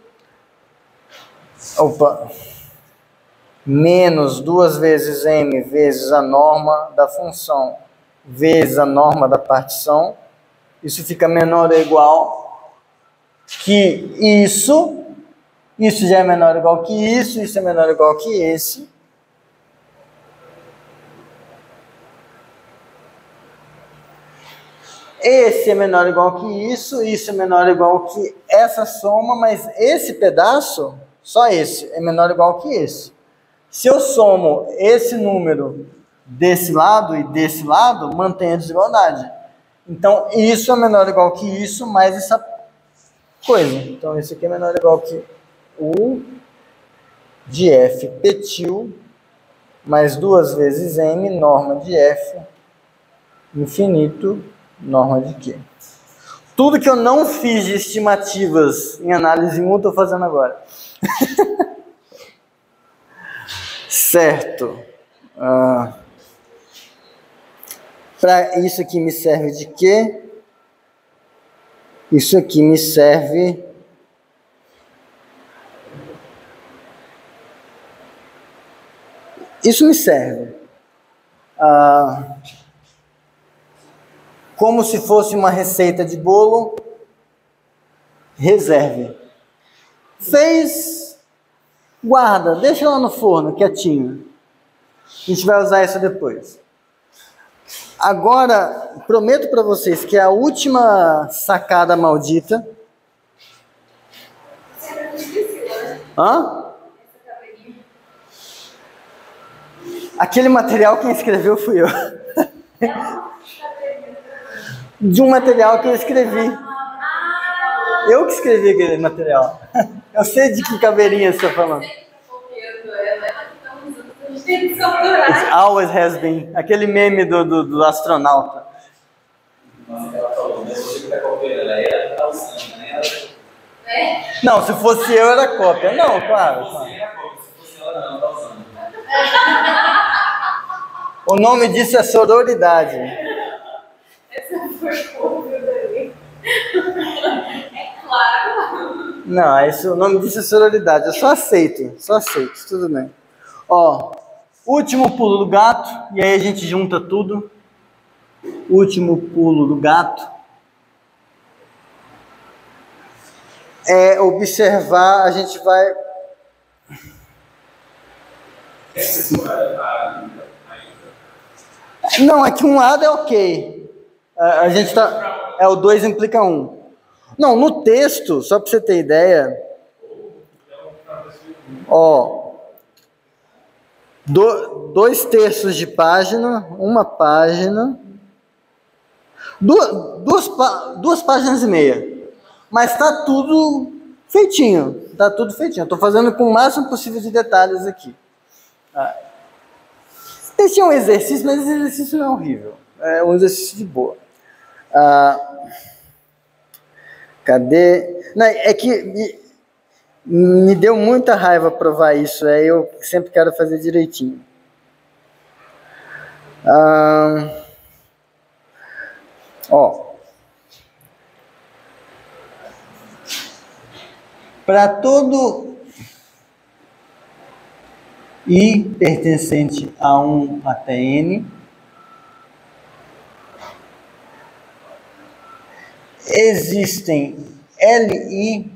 menos 2 vezes m vezes a norma da função vezes a norma da partição. Isso fica menor ou igual que isso. Isso já é menor ou igual que isso é menor ou igual que esse. Esse é menor ou igual que isso é menor ou igual que essa soma, mas esse pedaço, só esse, é menor ou igual que esse. Se eu somo esse número desse lado e desse lado, mantém a desigualdade. Então, isso é menor ou igual que isso, mais essa coisa. Então, isso aqui é menor ou igual que U de F petil mais 2 vezes M, norma de F, infinito, norma de Q. Tudo que eu não fiz de estimativas em análise 1, eu estou fazendo agora. Certo. Para isso aqui me serve de quê? Isso aqui me serve... Isso me serve como se fosse uma receita de bolo. Reserve. Fez, guarda, deixa lá no forno, quietinho. A gente vai usar isso depois. Agora, prometo para vocês que é a última sacada maldita. Hã? Aquele material quem escreveu fui eu. De um material que eu escrevi. Eu que escrevi aquele material. Eu sei de que caveirinha você está falando. It always has been. Aquele meme do astronauta. Não, se fosse eu era cópia. Não, claro. O nome disso é sororidade. Essa foi cópia dele. É claro. Não, o nome disso é sororidade. Eu só aceito, tudo bem. Ó, último pulo do gato, e aí a gente junta tudo. Último pulo do gato é observar, a gente vai... Não, aqui um lado é ok. A gente tá... o 2 implica 1. Não, no texto, só para você ter ideia... Ó... 2 terços de página, uma página... Duas páginas e meia. Mas tá tudo feitinho. Estou fazendo com o máximo possível de detalhes aqui. Esse é um exercício, mas esse exercício não é horrível. É um exercício de boa. Cadê? Não, é que me deu muita raiva provar isso. Eu sempre quero fazer direitinho. Para todo I pertencente a 1 até N, existem LI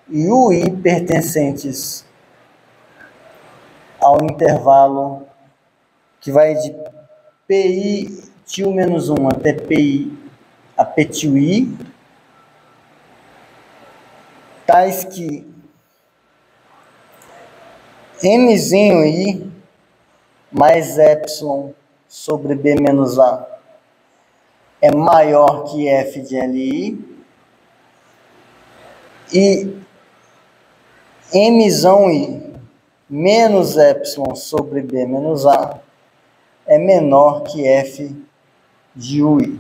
e UI pertencentes ao intervalo que vai de PI til menos 1 até PI a P til I, tais que Mzinho I mais Epsilon sobre B menos A é maior que F de LI, e Mzão I menos Epsilon sobre B menos A é menor que f de ui.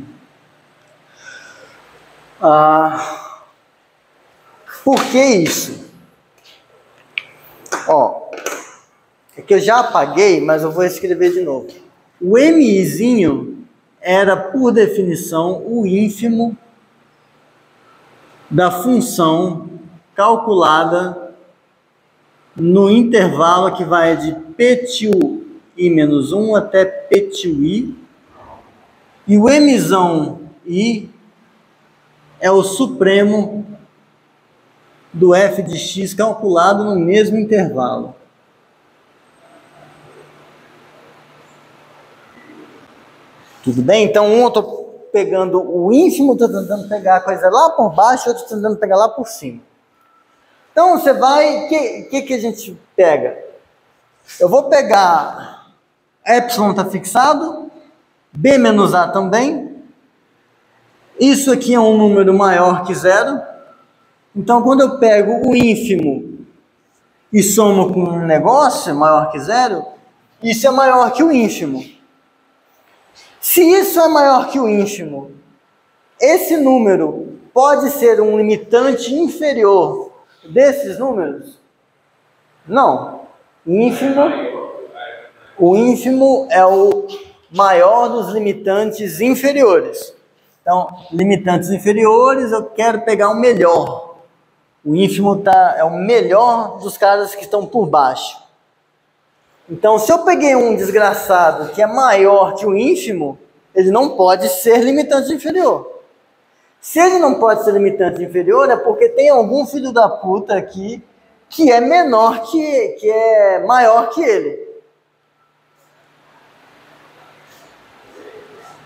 Por que isso? Ó, é que eu já apaguei, mas eu vou escrever de novo. O mizinho era, por definição, o ínfimo da função calculada no intervalo que vai de p til i menos 1 até p til i. E o mzão i é o supremo do f de x calculado no mesmo intervalo. Tudo bem? Então, um eu estou pegando o ínfimo, estou tentando pegar a coisa lá por baixo, outro tentando pegar lá por cima. Então, você vai... O que a gente pega? Eu vou pegar... Epsilon está fixado, b menos a também. Isso aqui é um número maior que zero. Então, quando eu pego o ínfimo e somo com um negócio maior que zero, isso é maior que o ínfimo. Se isso é maior que o ínfimo, esse número pode ser um limitante inferior desses números? Não. O ínfimo é o maior dos limitantes inferiores. Então, limitantes inferiores, eu quero pegar o melhor. O ínfimo é o melhor dos caras que estão por baixo. Então, se eu peguei um desgraçado que é maior que o ínfimo, ele não pode ser limitante inferior. Se ele não pode ser limitante inferior, é porque tem algum filho da puta aqui que é menor que é maior que ele.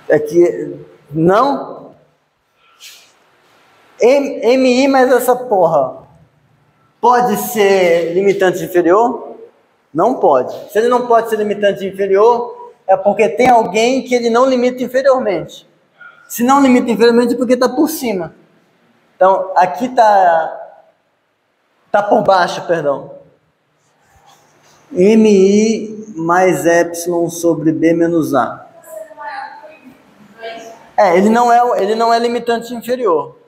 É que não. MI mais essa porra pode ser limitante inferior? Não pode. Se ele não pode ser limitante inferior, é porque tem alguém que ele não limita inferiormente. Se não limita inferiormente é porque está por cima. Então, aqui está por baixo, perdão. MI mais epsilon sobre B menos A. Ele não é limitante inferior.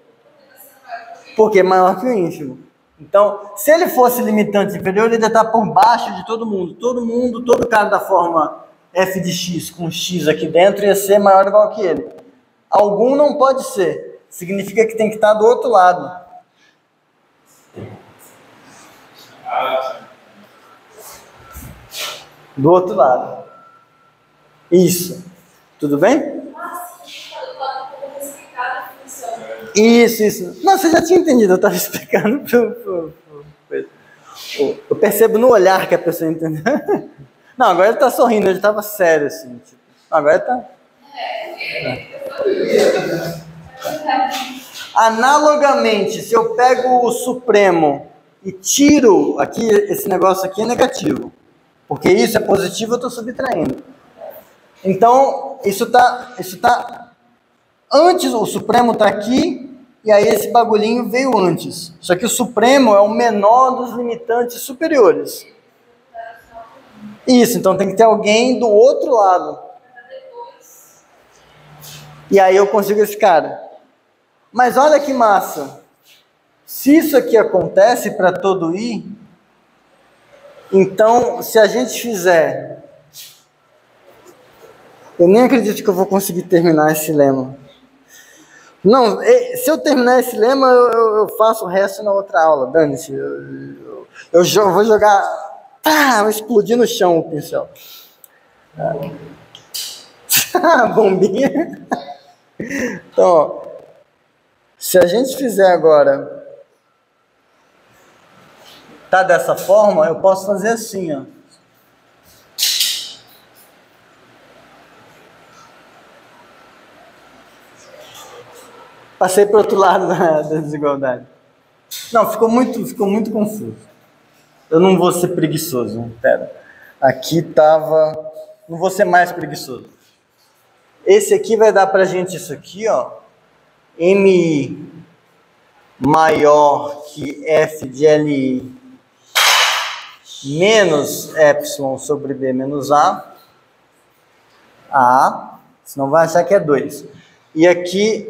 Porque é maior que o ínfimo. Então, se ele fosse limitante inferior, ele ia estar por baixo de todo mundo. Todo cara da forma f de x com x aqui dentro ia ser maior ou igual que ele. Algum não pode ser. Significa que tem que estar do outro lado. Do outro lado. Isso. Tudo bem? Isso. Não, você já tinha entendido, eu estava explicando. Eu percebo no olhar que a pessoa entendeu. Não, agora ele está sorrindo, ele estava sério, assim. Tipo, agora ele está... Analogamente, se eu pego o supremo e tiro aqui, esse negócio aqui é negativo. Porque isso é positivo, eu estou subtraindo. Então, isso tá antes, o supremo está aqui, e aí esse bagulhinho veio antes. Só que o supremo é o menor dos limitantes superiores. Isso, então tem que ter alguém do outro lado. E aí eu consigo esse cara. Mas olha que massa. Se isso aqui acontece para todo i, então se a gente fizer... Eu nem acredito que eu vou conseguir terminar esse lema. Não, se eu terminar esse lema, eu faço o resto na outra aula. Dane-se. Eu vou jogar... vou explodir no chão o pincel. Bombinha. Então, ó, se a gente fizer agora... Tá dessa forma, eu posso fazer assim, ó. Passei para o outro lado da desigualdade. Não, ficou muito confuso. Eu não vou ser preguiçoso. Pera. Aqui estava... Não vou ser mais preguiçoso. Esse aqui vai dar para a gente isso aqui, ó. MI maior que F de LI menos epsilon sobre B menos A. A, senão vai achar que é 2. E aqui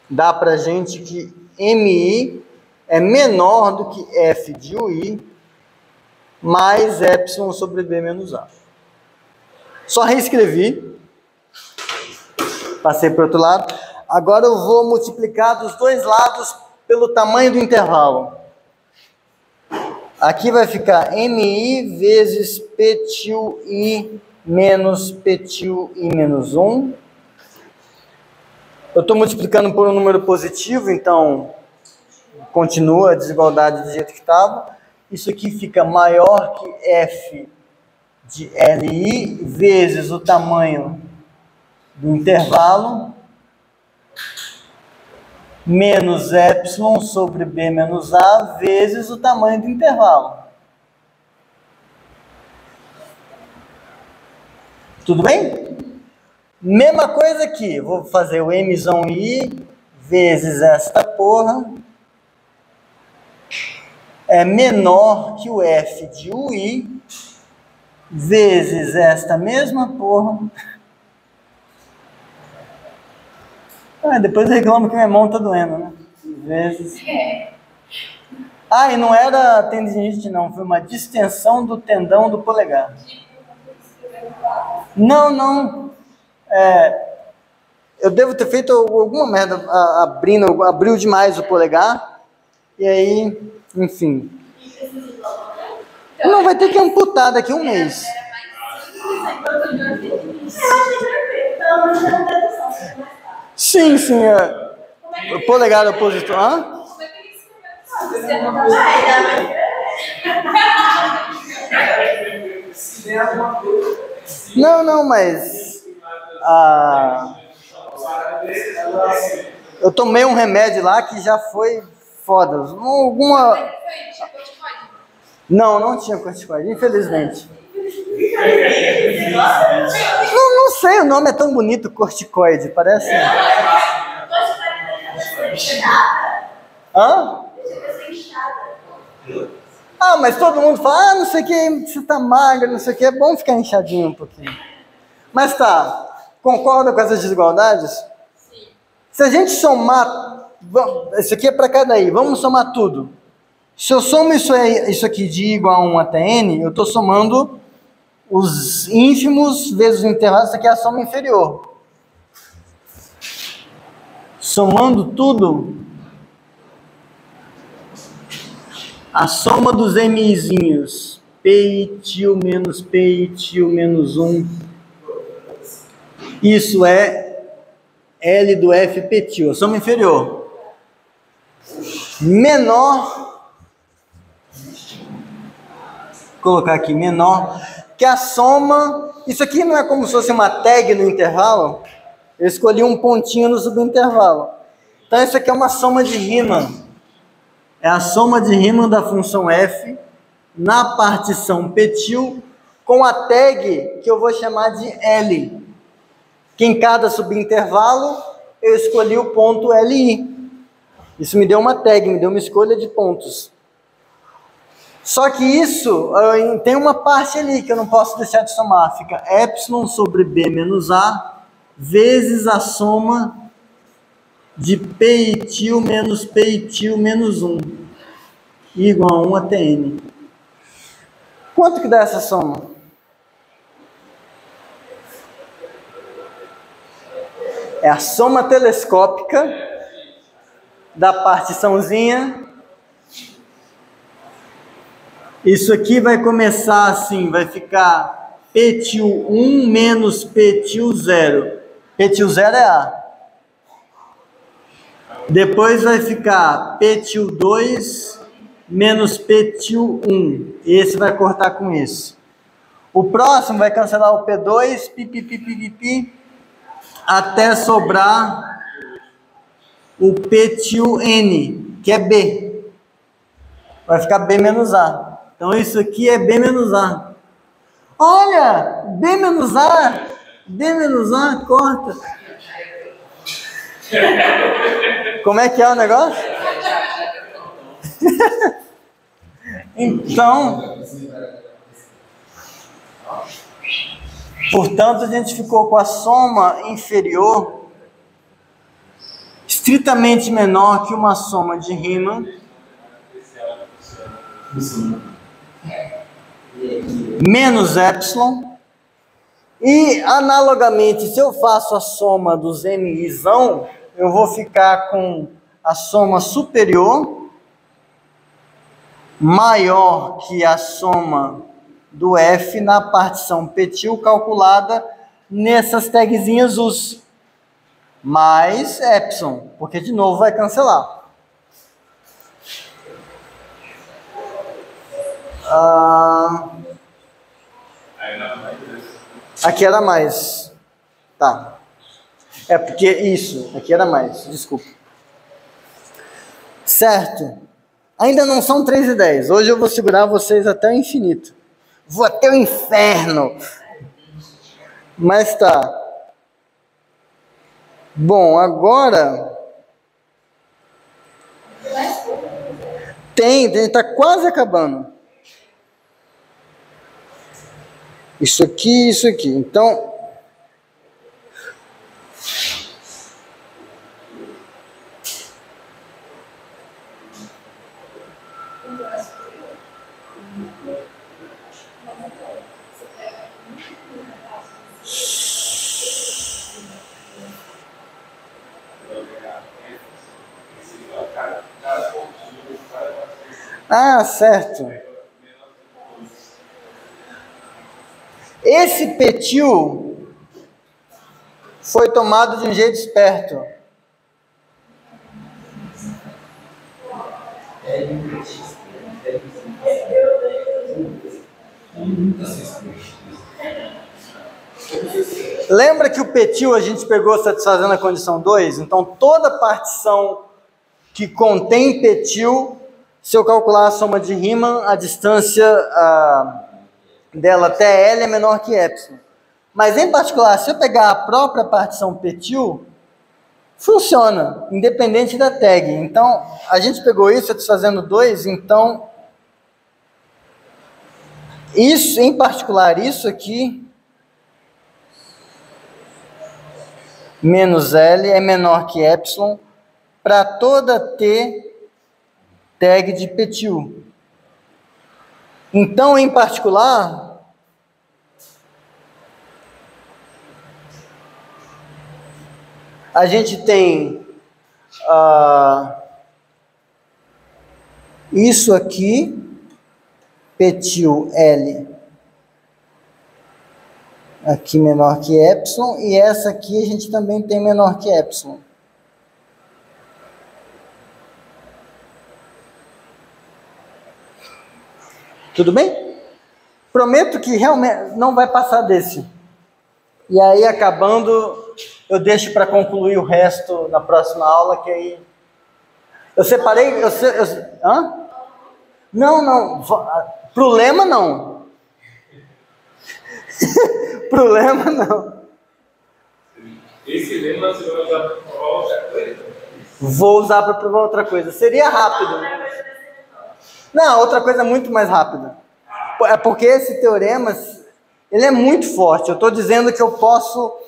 dá pra gente que MI é menor do que F de UI mais epsilon sobre B menos A. Só reescrevi. Passei para o outro lado. Agora eu vou multiplicar dos dois lados pelo tamanho do intervalo. Aqui vai ficar MI vezes PTI menos PTI menos 1. Eu estou multiplicando por um número positivo, então continua a desigualdade do jeito que estava. Isso aqui fica maior que F de LI vezes o tamanho do intervalo menos epsilon sobre B menos A vezes o tamanho do intervalo. Tudo bem? Mesma coisa aqui. Vou fazer o Mzão I vezes esta porra é menor que o F de UI vezes esta mesma porra. Depois eu reclamo que minha mão tá doendo, né? Vezes. E não era tendinite, não. Foi uma distensão do tendão do polegar. Não. Eu devo ter feito alguma merda abriu demais o polegar. E aí, enfim. Não, vai ter que amputar daqui a um mês. Sim. O polegar opositor. Não, mas eu tomei um remédio lá que já foi foda. Não tinha corticoide, infelizmente. Não sei, o nome é tão bonito, corticoide, parece. Mas todo mundo fala, não sei o que, você tá magra, não sei o que, é bom ficar inchadinho um pouquinho. Mas tá, concorda com essas desigualdades? Sim. Se a gente somar, isso aqui é para cada I, vamos somar tudo. Se eu somo isso aqui de I igual a 1 até N, eu estou somando os ínfimos vezes o intervalo, isso aqui é a soma inferior. Somando tudo, a soma dos mizinhos, Pi tio menos Pi tio menos 1, isso é L do F P tio, a soma inferior. Menor, vou colocar aqui menor, que a soma, isso aqui não é como se fosse uma tag no intervalo, eu escolhi um pontinho no subintervalo. Então isso aqui é uma soma de Riemann. É a soma de Riemann da função f na partição Petil com a tag que eu vou chamar de L. Que em cada subintervalo eu escolhi o ponto LI. Isso me deu uma tag, me deu uma escolha de pontos. Só que isso tem uma parte ali que eu não posso deixar de somar. Fica epsilon sobre B menos A vezes a soma de Peitil menos Peitil menos 1, igual a 1 até N. Quanto que dá essa soma? É a soma telescópica da partiçãozinha. Isso aqui vai começar assim, vai ficar Ptil 1 menos Ptil 0. Ptil 0 é A. Depois vai ficar Ptil 2 menos Ptil 1. Esse vai cortar com esse. O próximo vai cancelar o P2, pi, até sobrar o Ptil N, que é B. Vai ficar B menos A. Então isso aqui é B menos A. Olha, B menos A, corta. Como é que é o negócio? Então, Portanto, a gente ficou com a soma inferior estritamente menor que uma soma de Riemann menos epsilon. E, analogamente, se eu faço a soma dos mi'zão, eu vou ficar com a soma superior maior que a soma do F na partição petil calculada nessas tagzinhas us, mais epsilon, porque de novo vai cancelar. Aqui era mais. Tá. É porque isso, aqui era mais, desculpa. Certo. Ainda não são 3:10. Hoje eu vou segurar vocês até o infinito. Vou até o inferno. Mas tá. Bom, agora... Tem, tá quase acabando. Isso aqui, isso aqui. Então... Ah, certo. Esse petil foi tomado de um jeito esperto. Lembra que o petil a gente pegou satisfazendo a condição 2? Então, toda partição que contém petil, se eu calcular a soma de Riemann, a distância dela até L é menor que epsilon. Mas, em particular, se eu pegar a própria partição petil, funciona, independente da tag. Então, a gente pegou isso satisfazendo 2, então, isso, em particular, isso aqui, menos L é menor que epsilon, para toda T tag de petil. Então, em particular, a gente tem isso aqui, petil L, aqui menor que epsilon, e essa aqui a gente também tem menor que epsilon. Tudo bem? Prometo que realmente não vai passar desse. E aí, acabando, eu deixo para concluir o resto na próxima aula, que aí... Eu separei... Hã? Não. Pro lema, não. Pro lema, não. Esse lema você vai usar para provar outra coisa? Vou usar para provar outra coisa. Seria rápido. Não, outra coisa muito mais rápida. É porque esse teorema, ele é muito forte. Eu estou dizendo que eu posso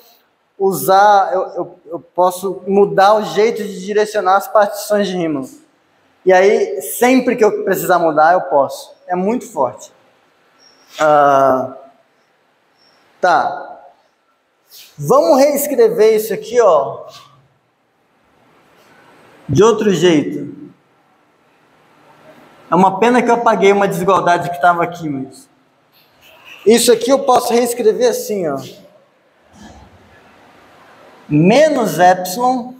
usar, eu posso mudar o jeito de direcionar as partições de Riemann. E aí, sempre que eu precisar mudar, eu posso. É muito forte. Tá. Vamos reescrever isso aqui, ó, de outro jeito. É uma pena que eu apaguei uma desigualdade que estava aqui, mas... Isso aqui eu posso reescrever assim, ó. Menos epsilon,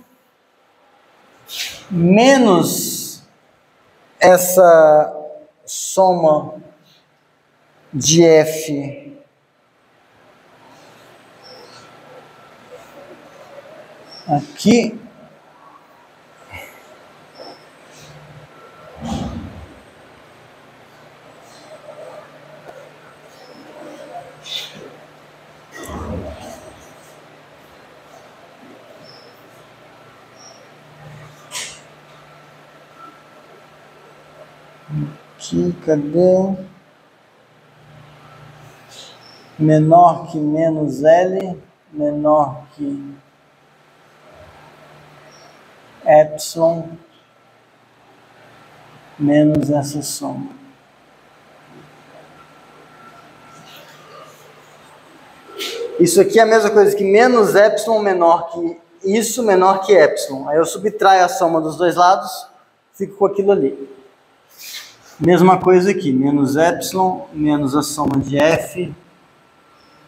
menos essa soma de F aqui, cadê? menor que menos L, menor que epsilon, menos essa soma. Isso aqui é a mesma coisa que menos epsilon menor que isso, menor que epsilon. Aí eu subtraio a soma dos dois lados, fico com aquilo ali. Mesma coisa aqui, menos epsilon, menos a soma de f,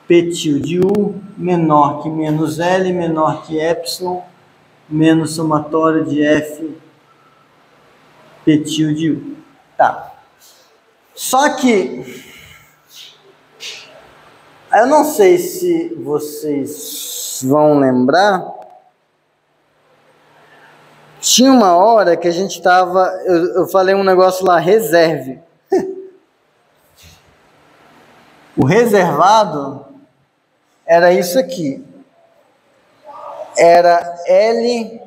p tilde de u, menor que menos L, menor que epsilon, menos somatório de f, p tilde de u. Tá. Só que eu não sei se vocês vão lembrar, tinha uma hora que a gente estava, eu falei um negócio lá, reserve. O reservado era isso aqui. Era L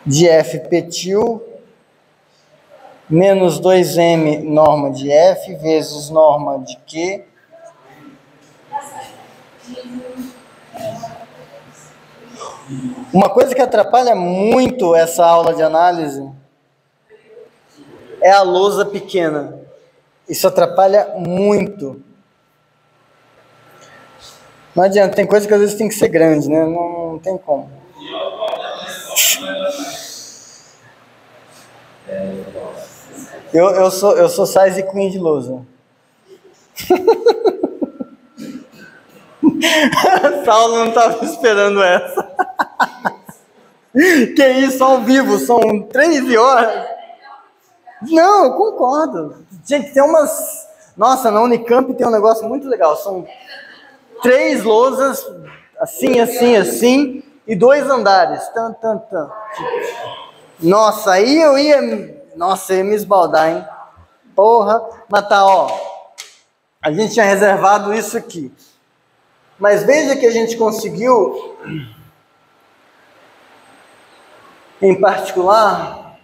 de F petil menos 2M norma de F vezes norma de Q. Uma coisa que atrapalha muito essa aula de análise é a lousa pequena. Isso atrapalha muito. Não adianta, tem coisa que às vezes tem que ser grande, né? Não tem como. Eu sou size queen de lousa. Saulo não estava esperando essa. Que isso, ao vivo, são 13 horas. Não, eu concordo. Gente, tem umas... Nossa, na Unicamp tem um negócio muito legal. São 3 lousas, assim, assim, assim, e 2 andares. Tan, tan, tan. Nossa, aí eu ia me esbaldar, hein? Porra. Mas tá, ó. A gente tinha reservado isso aqui. Mas veja que a gente conseguiu, em particular,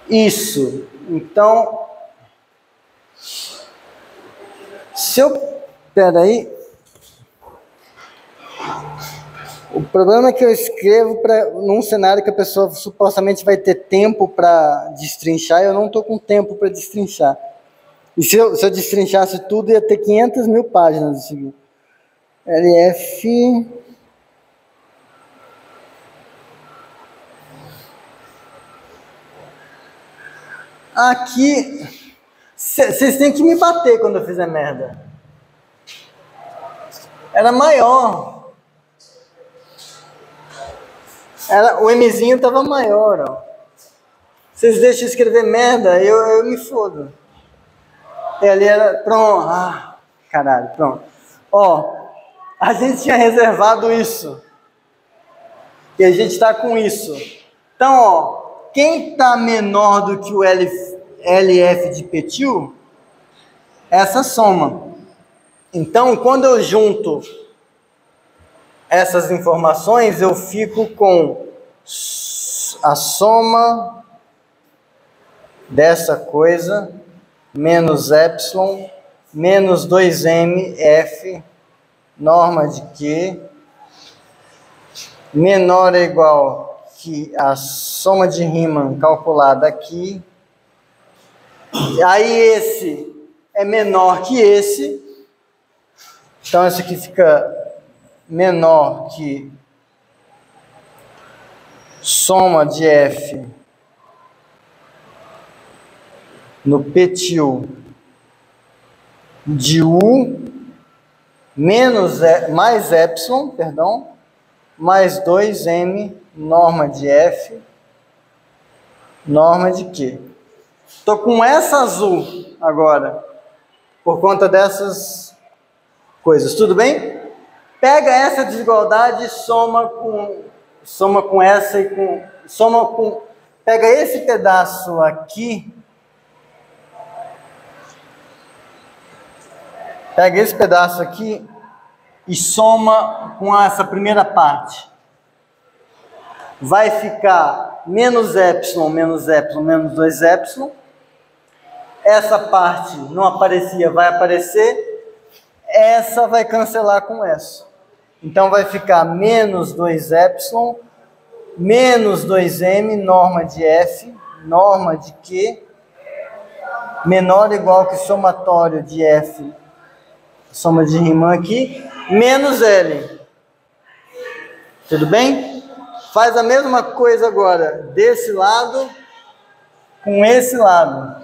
isso. Então, se eu... Peraí. O problema é que eu escrevo num cenário que a pessoa supostamente vai ter tempo para destrinchar, e eu não estou com tempo para destrinchar. E se eu destrinchasse tudo, ia ter 500 mil páginas. LF... Aqui... Vocês têm que me bater quando eu fizer merda. Era maior. O Mzinho estava maior, ó. Vocês deixam eu escrever merda, eu me fodo. E ali era... Pronto. Ah, caralho, pronto. Ó, a gente tinha reservado isso. E a gente está com isso. Então, ó, quem está menor do que o LF de petil? Essa soma. Então, quando eu junto essas informações, eu fico com a soma dessa coisa, menos epsilon, menos 2m, f, norma de Q, menor ou igual que a soma de Riemann calculada aqui. Aí esse é menor que esse. Então, esse aqui fica menor que soma de F no petil de U menos mais epsilon, perdão, mais 2m norma de F, norma de Q. Estou com essa azul agora, por conta dessas coisas, tudo bem? Pega essa desigualdade e soma com essa e pega esse pedaço aqui, e soma com essa primeira parte. Vai ficar menos epsilon, menos 2 epsilon. essa parte não aparecia, vai aparecer, essa vai cancelar com essa. Então vai ficar menos 2ε, menos 2m, norma de f, norma de q, menor ou igual que somatório de f, soma de Riemann aqui, menos L. Tudo bem? Faz a mesma coisa agora desse lado com esse lado.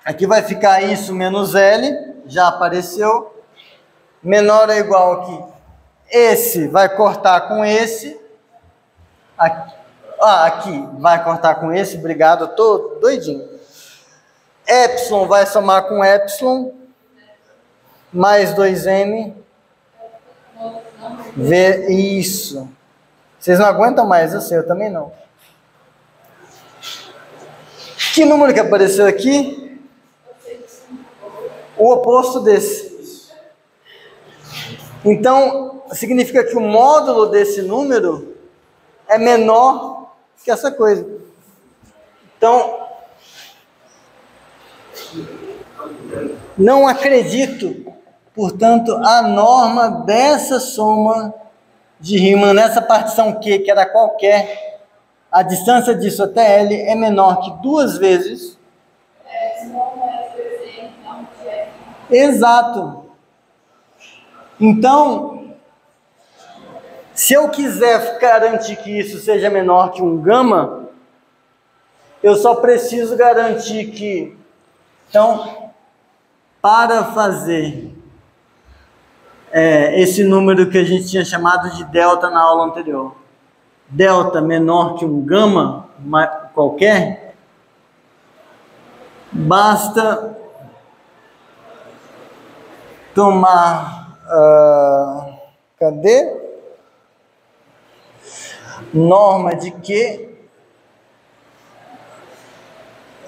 Aqui vai ficar isso menos L, já apareceu. Menor ou igual que esse vai cortar com esse. Aqui vai cortar com esse, obrigado, eu tô doidinho. Epsilon vai somar com epsilon, mais 2m, isso. Vocês não aguentam mais, eu sei, eu também não. Que número que apareceu aqui? O oposto desse. Então, significa que o módulo desse número é menor que essa coisa. Então, não acredito, portanto, a norma dessa soma de Riemann nessa partição Q, que era qualquer, a distância disso até L é menor que 2 vezes. Exato. Então, se eu quiser garantir que isso seja menor que um gama, eu só preciso garantir que... Então, para fazer esse número que a gente tinha chamado de delta na aula anterior, delta menor que um gama qualquer, basta tomar, cadê? Norma de Q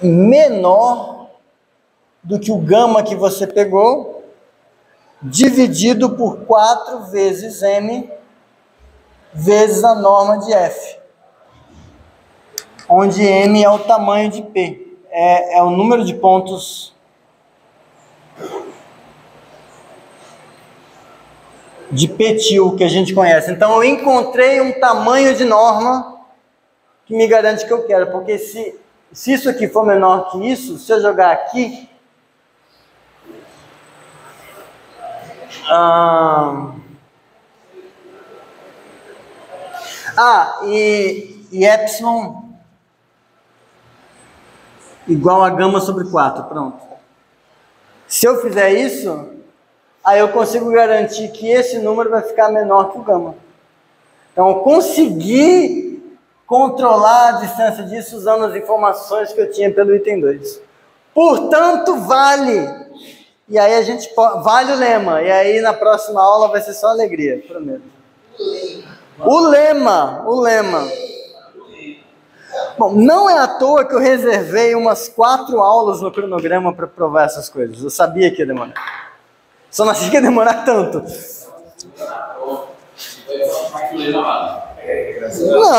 menor do que o gama que você pegou, dividido por 4 vezes m, vezes a norma de f, onde m é o tamanho de P, é o número de pontos de Petil que a gente conhece. Então eu encontrei um tamanho de norma que me garante que eu quero, porque se isso aqui for menor que isso, se eu jogar aqui, e epsilon igual a gama sobre 4, pronto. Se eu fizer isso, aí eu consigo garantir que esse número vai ficar menor que o gama. Então eu consegui controlar a distância disso usando as informações que eu tinha pelo item 2. Portanto, vale. E aí a gente vale o lema. E aí na próxima aula vai ser só alegria, prometo. O lema. Bom, não é à toa que eu reservei umas 4 aulas no cronograma para provar essas coisas. Eu sabia que ia demorar. Só não achei que ia demorar tanto. Não.